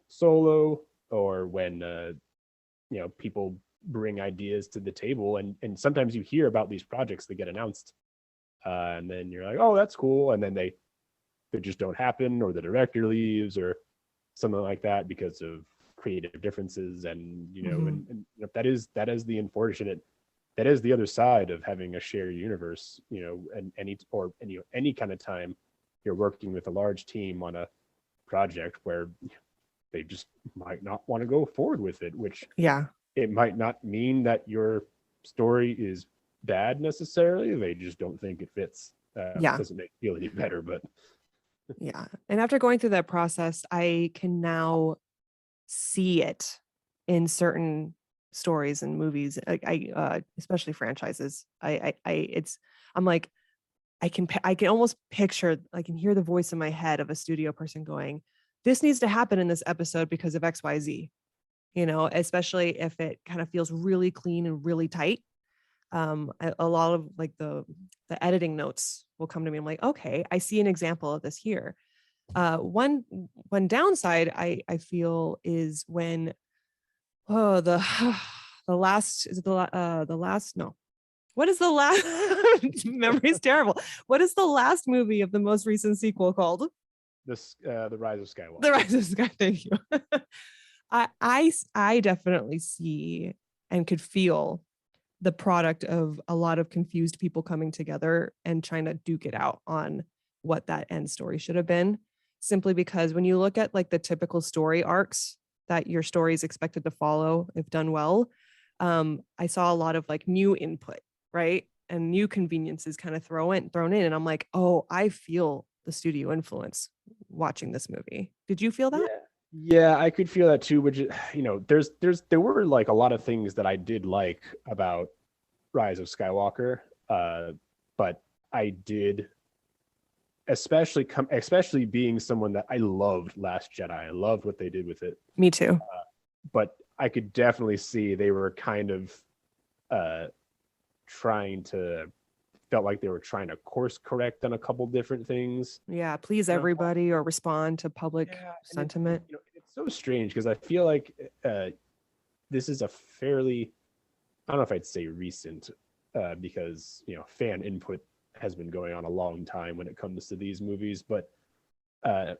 Solo, or when people bring ideas to the table, and sometimes you hear about these projects that get announced, and then you're like, oh, that's cool, and then they just don't happen, or the director leaves, or something like that because of creative differences. And and that is the unfortunate, that is the other side of having a shared universe, and any kind of time you're working with a large team on a project where they just might not want to go forward with it, which Yeah. it might not mean that your story is bad necessarily. They just don't think it fits. Yeah. Doesn't make you feel any better, but Yeah. And after going through that process, I can now see it in certain stories and movies. Especially franchises. I'm like, I can almost picture, I can hear the voice in my head of a studio person going, this needs to happen in this episode because of XYZ, especially if it kind of feels really clean and really tight. A lot of like the editing notes will come to me. I'm like, okay, I see an example of this here. One downside I feel is when the the last is it the last no What is the last memory's terrible. What is the last movie of the most recent sequel called? This the Rise of The Skywalker. Rise of Sky. Thank you. I definitely see and could feel the product of a lot of confused people coming together and trying to duke it out on what that end story should have been. Simply because when you look at like the typical story arcs that your story is expected to follow, if done well, I saw a lot of like new input, right? And new conveniences kind of thrown in. And I'm like, oh, I feel the studio influence watching this movie. Did you feel that? Yeah. Yeah, I could feel that too, which there were like a lot of things that I did like about Rise of Skywalker. But I did especially being someone that I loved Last Jedi. I loved what they did with it. Me too. But I could definitely see they were kind of uh trying to felt like they were trying to course correct on a couple different things. Yeah, please You know, everybody or respond to public yeah, and sentiment. it's so strange because I feel like this is a fairly, I don't know if I'd say recent, because fan input has been going on a long time when it comes to these movies, but uh,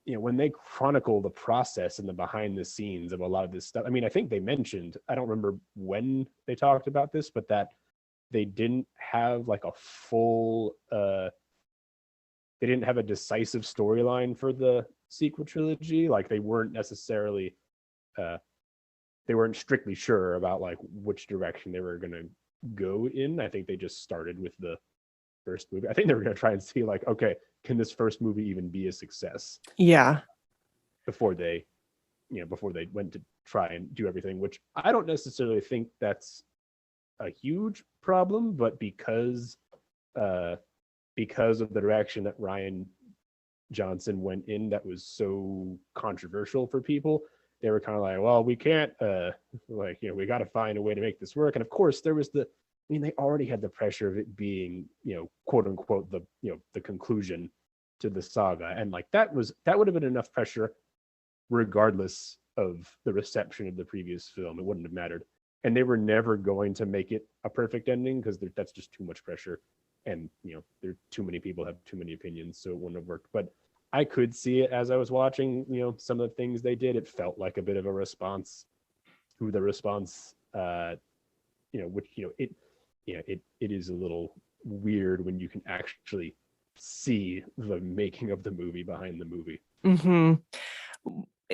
when they chronicle the process and the behind the scenes of a lot of this stuff. I mean, I think they mentioned, I don't remember when they talked about this, but that they didn't have like a full they didn't have a decisive storyline for the sequel trilogy. Like they weren't necessarily uh they weren't strictly sure about like which direction they were gonna go in. I think they just started with the first movie. I think they were gonna try and see like, okay, can this first movie even be a success Yeah. before they before they went to try and do everything, which I don't necessarily think that's a huge problem, but uh because of the direction that Ryan Johnson went in that was so controversial for people, they were kind of like, well, we can't like, we got to find a way to make this work. And of course there was they already had the pressure of it being, quote unquote, the conclusion to the saga. And like that would have been enough pressure regardless of the reception of the previous film. It wouldn't have mattered. And they were never going to make it a perfect ending because that's just too much pressure. And there too many people have too many opinions, so it wouldn't have worked. But I could see it as I was watching, some of the things they did. It felt like a bit of a response to the response, which it is a little weird when you can actually see the making of the movie behind the movie. Hmm.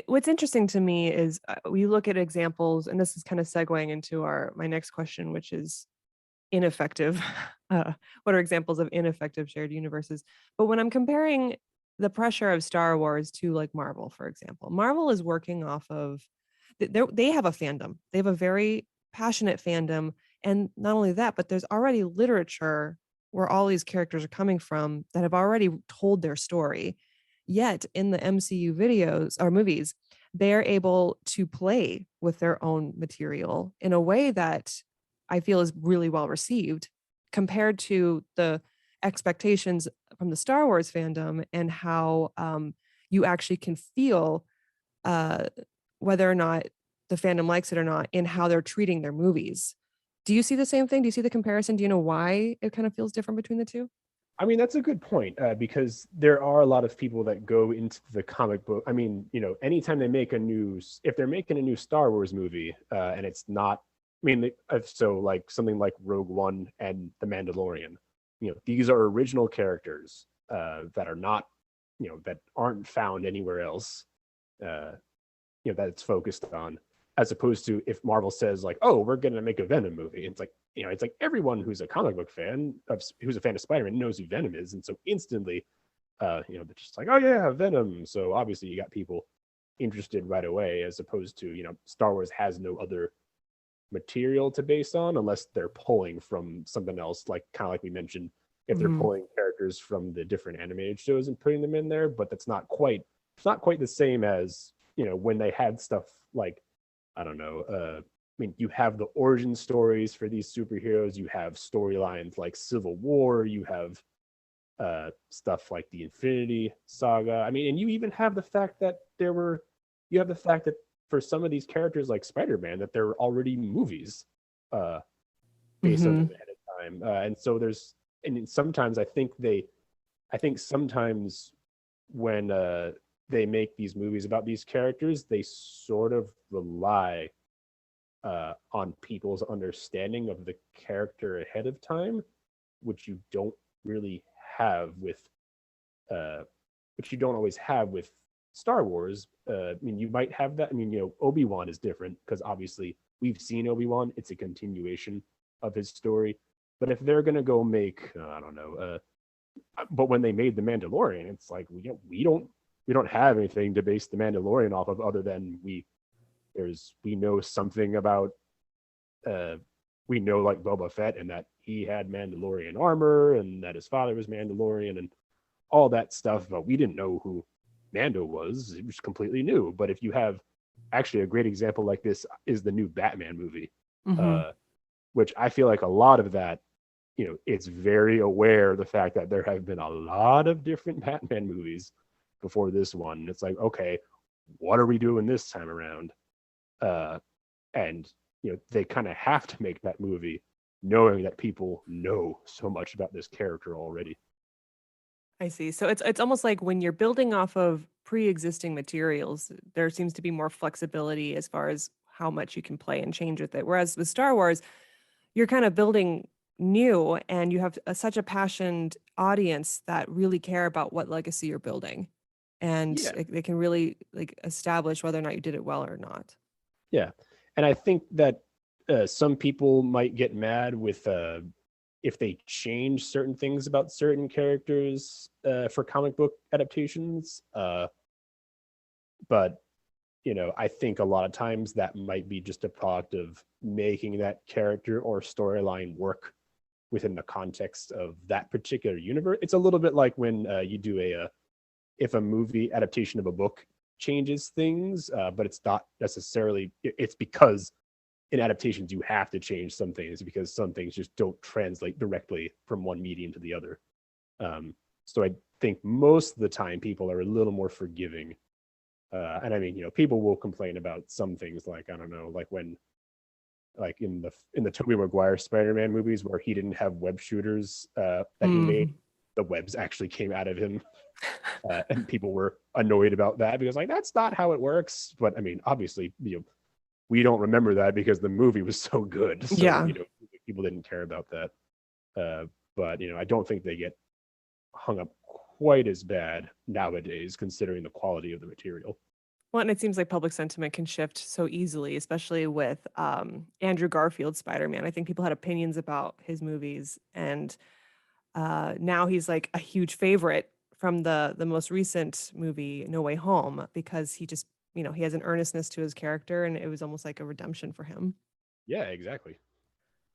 What's interesting to me is we look at examples, and this is kind of segueing into my next question, which is ineffective. What are examples of ineffective shared universes? But when I'm comparing the pressure of Star Wars to like Marvel, for example, Marvel is working off of they have a fandom. They have a very passionate fandom, and not only that, but there's already literature where all these characters are coming from that have already told their story. Yet in the MCU videos or movies, they're able to play with their own material in a way that I feel is really well received compared to the expectations from the Star Wars fandom and how you actually can feel uh, whether or not the fandom likes it or not in how they're treating their movies. Do you see the same thing? Do you see the comparison? Do you know why it kind of feels different between the two? I mean, that's a good point, because there are a lot of people that go into the comic book. I mean, anytime they make if they're making a new Star Wars movie, and it's not, I mean, so like something like Rogue One and The Mandalorian, these are original characters that are not, that aren't found anywhere else, uh, that it's focused on, as opposed to if Marvel says like, oh, we're gonna make a Venom movie. It's like, it's like everyone who's a comic book fan who's a fan of Spider-Man knows who Venom is, and so instantly, they're just like, oh yeah, Venom. So obviously you got people interested right away, as opposed to Star Wars has no other material to base on unless they're pulling from something else, like kind of like we mentioned, if they're Mm-hmm. pulling characters from the different animated shows and putting them in there. But that's not quite, it's not quite the same as when they had stuff like, I don't know, I mean, you have the origin stories for these superheroes, you have storylines like Civil War, you have stuff like the Infinity Saga. I mean, and you even have the fact that you have the fact that for some of these characters like Spider-Man, that there were already movies uh based on Mm-hmm. them ahead of time. And so and sometimes I think sometimes when they make these movies about these characters, they sort of rely on people's understanding of the character ahead of time, which you don't really have with uh, which you don't always have with Star Wars. I mean, you might have that. I mean, Obi-Wan is different because obviously we've seen Obi-Wan. It's a continuation of his story. But if they're gonna go make, I don't know, but when they made the Mandalorian, it's like we don't have anything to base the Mandalorian off of other than we know something about uh we know like Boba Fett and that he had Mandalorian armor and that his father was Mandalorian and all that stuff, but we didn't know who Mando was. It was completely new. But if you have actually a great example like this is the new Batman movie, Mm-hmm. uh, which I feel like a lot of that, it's very aware of the fact that there have been a lot of different Batman movies before this one. It's like, okay, what are we doing this time around? And they kind of have to make that movie knowing that people know so much about this character already. I see. So it's almost like when you're building off of pre-existing materials, there seems to be more flexibility as far as how much you can play and change with it. Whereas with Star Wars, you're kind of building new and you have such a passionate audience that really care about what legacy you're building. And Yeah, they can really like establish whether or not you did it well or not. yeah, and I think that some people might get mad with if they change certain things about certain characters for comic book adaptations. But I think a lot of times that might be just a product of making that character or storyline work within the context of that particular universe. It's a little bit like when you do if a movie adaptation of a book changes things, but it's not necessarily. It's because in adaptations you have to change some things because some things just don't translate directly from one medium to the other. So I think most of the time people are a little more forgiving. And I mean, people will complain about some things like I don't know, like when like in the Tobey Maguire Spider-Man movies where he didn't have web shooters that he made, Mhm. the webs actually came out of him, and people were annoyed about that because like that's not how it works. But I mean, obviously, we don't remember that because the movie was so good. So Yeah. people didn't care about that. But I don't think they get hung up quite as bad nowadays, considering the quality of the material. Well, and it seems like public sentiment can shift so easily, especially with Andrew Garfield's Spider-Man. I think people had opinions about his movies, and now he's like a huge favorite from the most recent movie, No Way Home, because he just he has an earnestness to his character, and it was almost like a redemption for him. Yeah, exactly.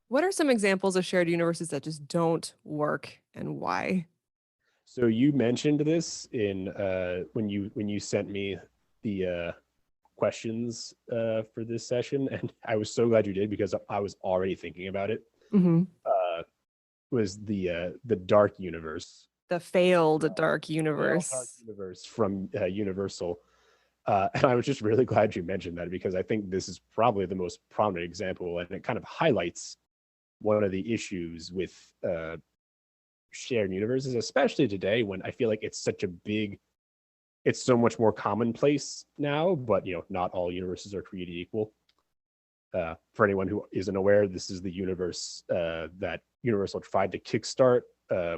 What are some examples of shared universes that just don't work, and why? So you mentioned this in when you sent me the questions for this session, and I was so glad you did because I was already thinking about it. Hmm. Uh, was the Dark Universe, The failed Dark Failed Dark Universe. Universe from Universal, and I was just really glad you mentioned that because I think this is probably the most prominent example, and it kind of highlights one of the issues with shared universes, especially today when I feel like it's so much more commonplace now, but not all universes are created equal. For anyone who isn't aware, this is the universe that Universal tried to kickstart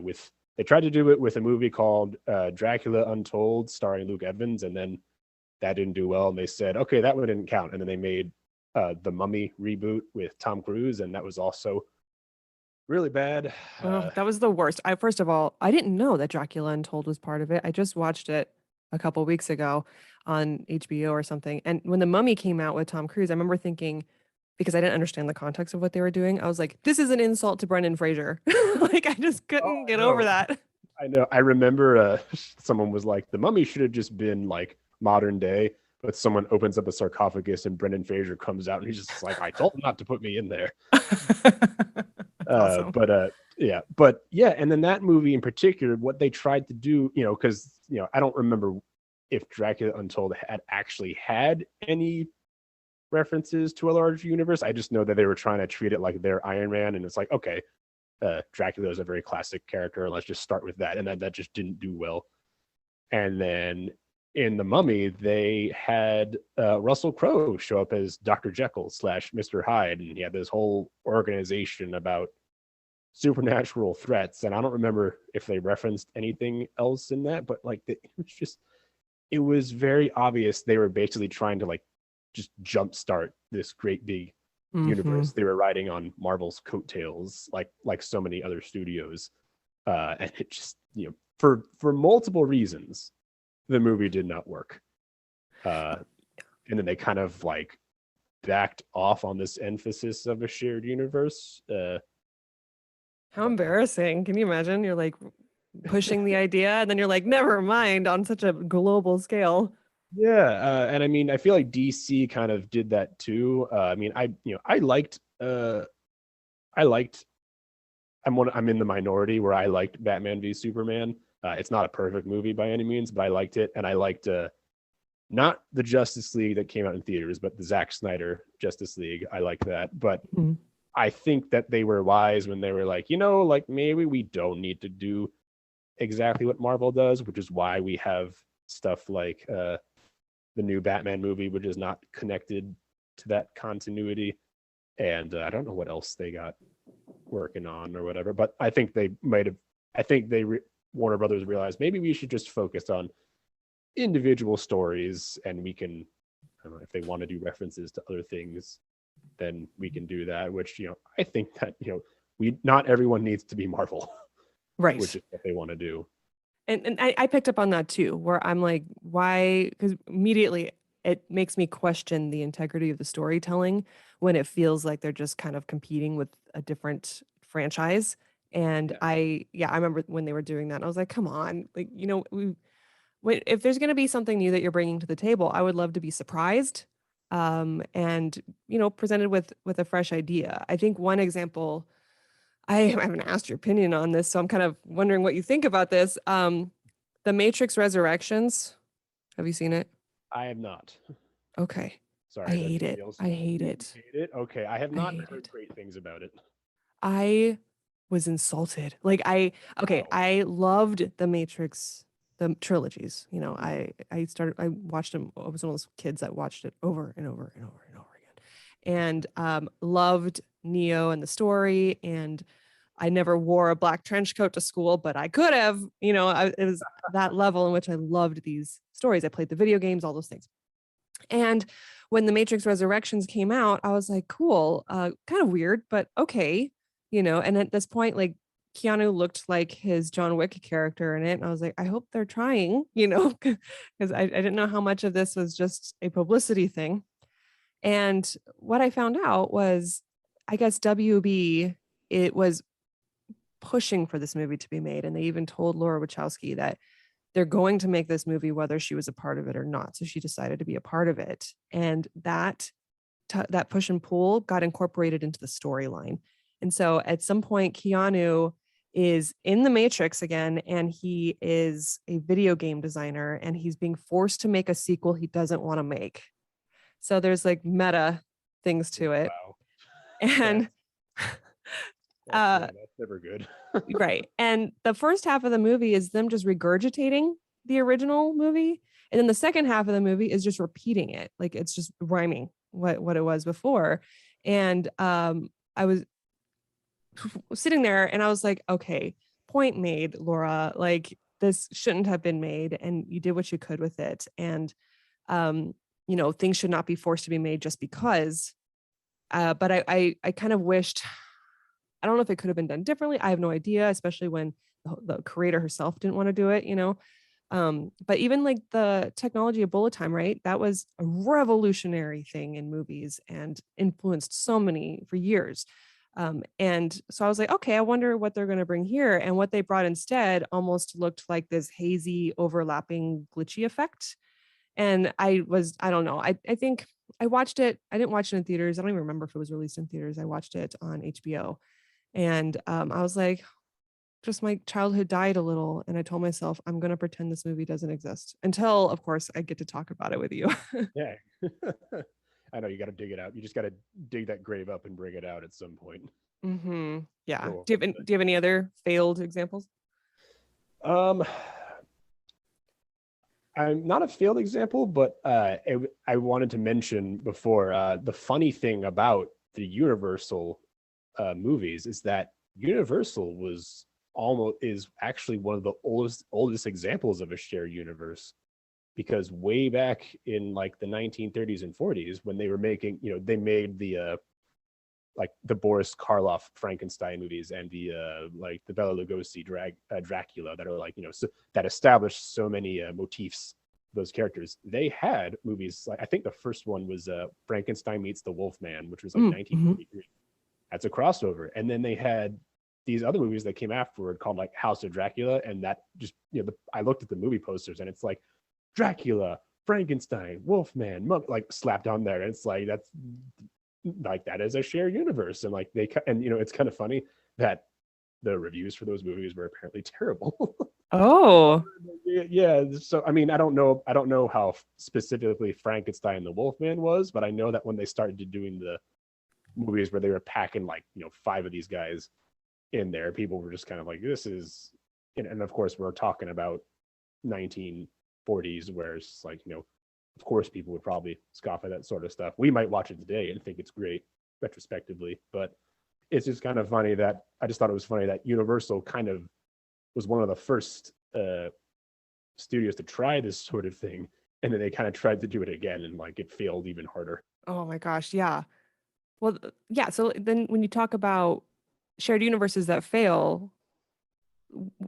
with. They tried to do it with a movie called Dracula Untold, starring Luke Evans, and then that didn't do well, and they said, okay, that one didn't count. And then they made the Mummy reboot with Tom Cruise, and that was also really bad. Oh, that was the worst. I first of all, I didn't know that Dracula Untold was part of it. I just watched it a couple weeks ago on HBO or something. And when The Mummy came out with Tom Cruise, I remember thinking, because I didn't understand the context of what they were doing, I was like, this is an insult to Brendan Fraser. Like I just Oh, couldn't I get over know. that. I know. I remember someone was like, the Mummy should have just been like modern day, but someone opens up a sarcophagus and Brendan Fraser comes out and he's just like, I told him not to put me in there. That's awesome. But yeah, and then that movie in particular, what they tried to do, because I don't remember if Dracula Untold had actually had any references to a larger universe. I just know that they were trying to treat it like their Iron Man, and it's like, okay, Dracula is a very classic character. Let's just start with that, and that just didn't do well. And then in The Mummy, they had Russell Crowe show up as Dr. Jekyll slash Mr. Hyde, and he had this whole organization about supernatural threats. And I don't remember if they referenced anything else in that, but like it was just, it was very obvious they were basically trying to like just jumpstart this great big Mm-hmm. universe. They were riding on Marvel's coattails, like so many other studios, and it just, you know, for multiple reasons, the movie did not work. Uh, and then they kind of like backed off on this emphasis of a shared universe. How embarrassing. Can you imagine? You're like pushing the idea and then you're like, never mind on such a global scale. Yeah, and I mean, I feel like DC kind of did that too. I mean, I liked. I'm in the minority where I liked Batman v Superman. It's not a perfect movie by any means, but I liked it, and I liked not the Justice League that came out in theaters, but the Zack Snyder Justice League. I like that, but Mm-hmm. I think that they were wise when they were like, you know, like maybe we don't need to do exactly what Marvel does, which is why we have stuff like the new Batman movie, which is not connected to that continuity. And I don't know what else they got working on or whatever, but I think they might have. I think Warner Brothers realized maybe we should just focus on individual stories, and we can, I don't know, if they want to do references to other things, then we can do that. Which, you know, I think that, you know, we not everyone needs to be Marvel, which Right. is what they want to do. And I picked up on that too, where I'm like, why? Because immediately it makes me question the integrity of the storytelling when it feels like they're just kind of competing with a different franchise. And Yeah, I remember when they were doing that, and I was like, come on, like, if there's going to be something new that you're bringing to the table, I would love to be surprised, and presented with a fresh idea. I think one example, I haven't asked your opinion on this, so I'm kind of wondering what you think about this. The Matrix Resurrections. Have you seen it? I have not. Okay. I Sorry, that's hate somebody it. else. I hate You it. hate it? Okay, I have I not hate heard it. great things about it. I was insulted. Okay, Wow. I loved the Matrix, the trilogies. I watched them. I was one of those kids that watched it over and over and over and over again, and loved Neo and the story. And I never wore a black trench coat to school, but I could have. It was that level in which I loved these stories. I played the video games, all those things. And when the Matrix Resurrections came out, I was like, cool, kind of weird, but okay. And at this point, like, Keanu looked like his John Wick character in it. And I was like, I hope they're trying, because I didn't know how much of this was just a publicity thing. And what I found out was, I guess WB, it was pushing for this movie to be made. And they even told Laura Wachowski that they're going to make this movie whether she was a part of it or not. So she decided to be a part of it. And that push and pull got incorporated into the storyline. And so at some point, Keanu is in the Matrix again, and he is a video game designer, and he's being forced to make a sequel he doesn't want to make. So there's like meta things to it. Wow. And That's yeah, uh that's never good. right. And the first half of the movie is them just regurgitating the original movie. And then the second half of the movie is just repeating it. Like it's just rhyming what it was before. And I was sitting there and I was like, okay, point made, Laura. Like this shouldn't have been made, and you did what you could with it. And things should not be forced to be made just because. But I kind of wished, I don't know if it could have been done differently. I have no idea, especially when the creator herself didn't want to do it. But even like the technology of bullet time, right? That was a revolutionary thing in movies and influenced so many for years. And so I was like, okay, I wonder what they're going to bring here. And what they brought instead almost looked like this hazy, overlapping, glitchy effect. And I don't know. I think I watched it. I didn't watch it in theaters. I don't even remember if it was released in theaters. I watched it on HBO. And I was like, just my childhood died a little. And I told myself, I'm going to pretend this movie doesn't exist until, of course, I get to talk about it with you. Yeah. I know you got to dig it out. You just got to dig that grave up and bring it out at some point. Yeah. Cool. Do you have any other failed examples? Um, I'm not a failed example, but I wanted to mention before the funny thing about the Universal movies is that Universal was almost is actually one of the oldest examples of a shared universe because way back in like the 1930s and 40s when they were making they made the like the Boris Karloff Frankenstein movies and the like the Bela Lugosi Dracula that are like that established so many motifs those characters. They had movies like I think the first one was Frankenstein meets the Wolfman, which was like Mm-hmm. 1943. That's a crossover, and then they had these other movies that came afterward called like House of Dracula, and that just I looked at the movie posters and it's like Dracula, Frankenstein, Wolfman, like slapped on there, and it's like that's like that is a shared universe, and like and it's kind of funny that the reviews for those movies were apparently terrible. Oh, Yeah, so I mean, I don't know how specifically Frankenstein the Wolfman was, but I know that when they started doing the movies where they were packing like five of these guys in there, people were just kind of like, this is, and of course we're talking about 1940s, where it's like of course people would probably scoff at that sort of stuff. We might watch it today and think it's great retrospectively, but it's just kind of funny that I just thought it was funny that Universal kind of was one of the first studios to try this sort of thing, and then they kind of tried to do it again, and like it failed even harder. oh my gosh, yeah. Well, yeah. So then when you talk about shared universes that fail,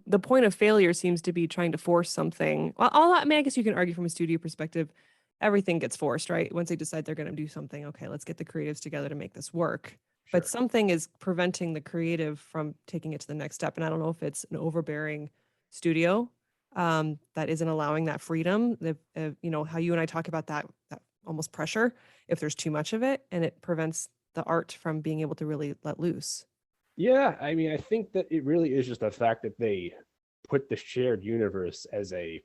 the point of failure seems to be trying to force something. Well, I mean, I guess you can argue from a studio perspective, everything gets forced, right? Once they decide they're going to do something, okay, let's get the creatives together to make this work. But Sure. something is preventing the creative from taking it to the next step. And I don't know if it's an overbearing studio that isn't allowing that freedom. How you and I talk about that almost pressure, if there's too much of it, and it prevents the art from being able to really let loose. Yeah, I mean, I think that it really is just the fact that they put the shared universe as a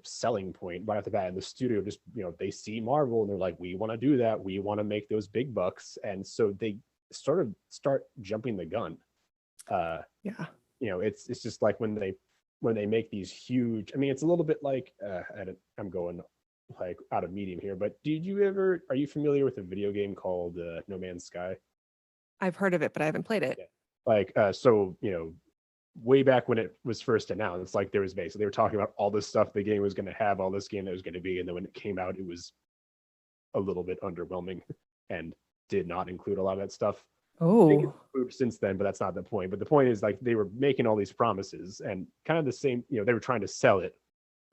selling point right off the bat. And the studio just, they see Marvel and they're like, we want to do that. We want to make those big bucks. And so they sort of start jumping the gun. Uh, Yeah. it's just like when they make these huge. I mean, it's a little bit like I'm going like out of medium here, but are you familiar with a video game called No Man's Sky? I've heard of it, but I haven't played it. Yeah. Like so way back when it was first announced, like there was basically they were talking about all this stuff the game was going to have, all this game that was going to be, and then when it came out, it was a little bit underwhelming and did not include a lot of that stuff. I think it's Oh, improved since then, but that's not the point. But the point is like they were making all these promises and kind of the same, they were trying to sell it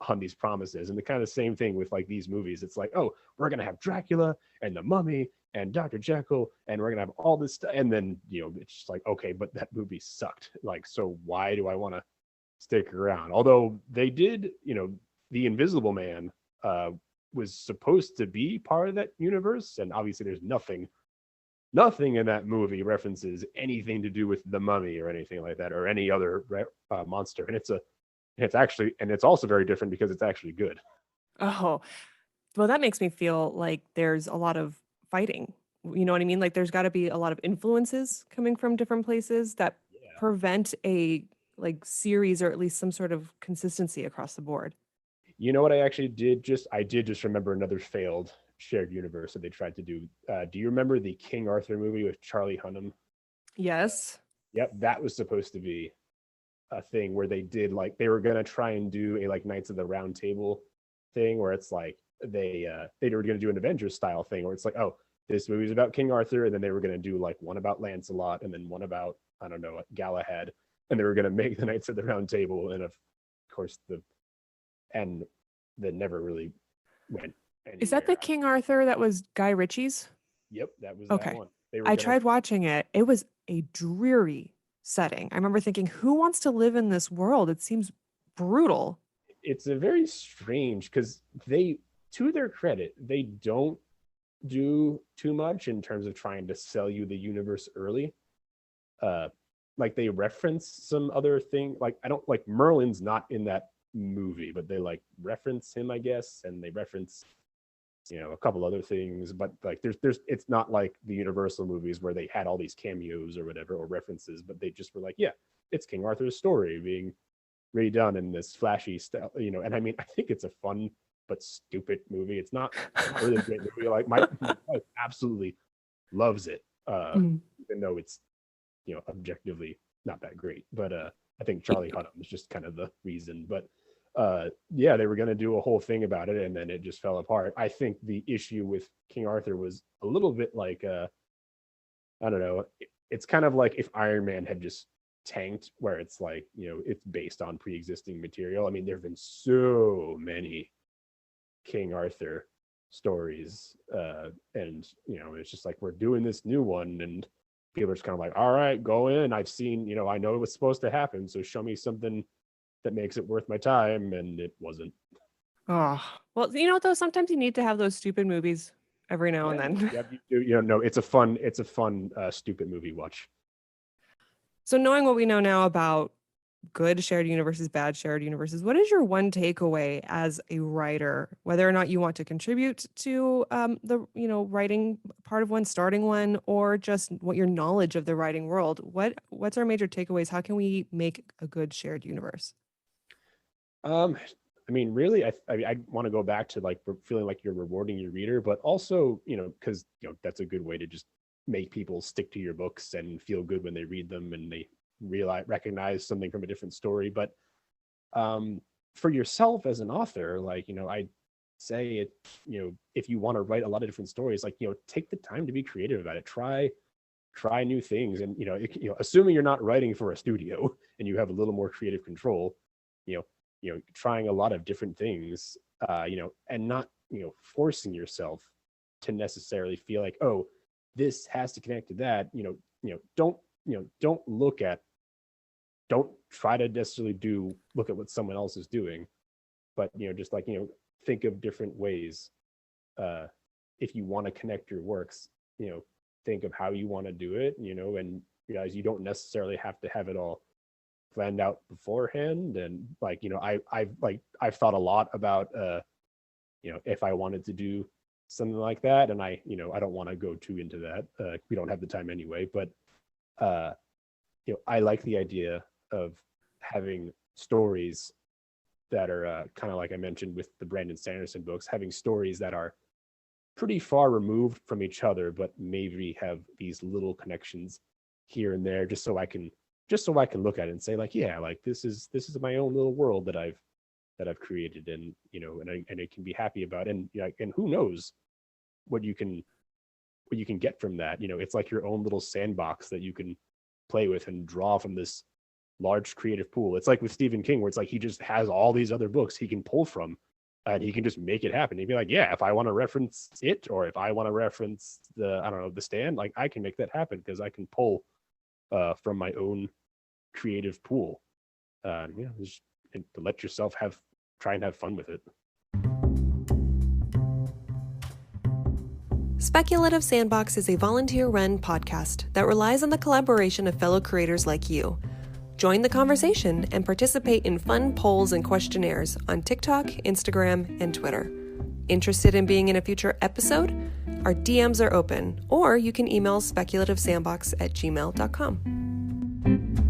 on these promises. And the kind of same thing with like these movies. It's like, oh, we're gonna have Dracula and the Mummy and Dr. Jekyll, and we're gonna have all this stuff. And then it's just like, okay, but that movie sucked. Like, so why do I want to stick around? Although they did, the Invisible Man was supposed to be part of that universe, and obviously there's nothing in that movie references anything to do with the Mummy or anything like that or any other monster. And it's also very different because it's actually good. oh, well, that makes me feel like there's a lot of fighting. You know what I mean? Like there's got to be a lot of influences coming from different places that Yeah. prevent a like series or at least some sort of consistency across the board. You know what I did just remember another failed shared universe that they tried to do. Do you remember the King Arthur movie with Charlie Hunnam? Yes. Yep, that was supposed to be a thing where they did like they were gonna try and do a like Knights of the Round Table thing where it's like they were gonna do an Avengers style thing where it's like, oh, this movie's about King Arthur, and then they were gonna do like one about Lancelot and then one about I don't know Galahad, and they were gonna make the Knights of the Round Table, and of course and that never really went Is that the anywhere. King Arthur that was Guy Ritchie's? Yep, that was that Okay. one. They were I gonna. tried watching it. It was a dreary setting. I remember thinking, who wants to live in this world? It seems brutal. It's a very strange because to their credit, they don't do too much in terms of trying to sell you the universe early. Uh, like they reference some other thing. Like I don't like Merlin's not in that movie, but they like reference him, I guess, and they reference a couple other things, but like there's it's not like the Universal movies where they had all these cameos or whatever or references, but they just were like, yeah, it's King Arthur's story being redone in this flashy style, and I mean, I think it's a fun but stupid movie. It's not really a great movie. Like my wife absolutely loves it, Mm. even though it's objectively not that great. But I think Charlie Hunnam was just kind of the reason. But yeah, they were going to do a whole thing about it, and then it just fell apart. I think the issue with King Arthur was a little bit like I don't know. It's kind of like if Iron Man had just tanked, where it's like it's based on pre-existing material. I mean, there have been so many King Arthur stories, and it's just like we're doing this new one, and people are just kind of like, all right, go in. I've seen, I know it was supposed to happen, so show me something that makes it worth my time, and it wasn't. Oh, well, though, sometimes you need to have those stupid movies every now and Yeah, then. yeah, no, it's a fun, stupid movie watch. So knowing what we know now about good shared universes, bad shared universes, what is your one takeaway as a writer, whether or not you want to contribute to the writing part of one, starting one, or just what your knowledge of the writing world? What's our major takeaways? How can we make a good shared universe? I mean, really, I want to go back to like feeling like you're rewarding your reader, but also, because that's a good way to just make people stick to your books and feel good when they read them and they recognize something from a different story. But for yourself as an author, like I say it, if you want to write a lot of different stories, like take the time to be creative about it. Try new things, and assuming you're not writing for a studio and you have a little more creative control, you know trying a lot of different things, and not forcing yourself to necessarily feel like, oh, this has to connect to that. Don't look at, don't try to necessarily look at what someone else is doing, but just like think of different ways. If you want to connect your works, think of how you want to do it, and realize you don't necessarily have to have it all planned out beforehand. And like I've thought a lot about if I wanted to do something like that, and I don't want to go too into that, we don't have the time anyway, but I like the idea of having stories that are kind of like I mentioned with the Brandon Sanderson books, having stories that are pretty far removed from each other, but maybe have these little connections here and there, just so I can look at it and say like, yeah, like this is my own little world that I've created, and and I can be happy about, and and who knows what you can get from that. It's like your own little sandbox that you can play with and draw from this large creative pool. It's like with Stephen King, where it's like he just has all these other books he can pull from, and he can just make it happen. He'd be like, yeah, if I want to reference it, or if I want to reference the Stand, like I can make that happen because I can pull from my own creative pool. Just to let yourself try and have fun with it. Speculative Sandbox is a volunteer-run podcast that relies on the collaboration of fellow creators like you. Join the conversation and participate in fun polls and questionnaires on TikTok, Instagram, and Twitter. Interested in being in a future episode? Our DMs are open, or you can email speculativesandbox@gmail.com.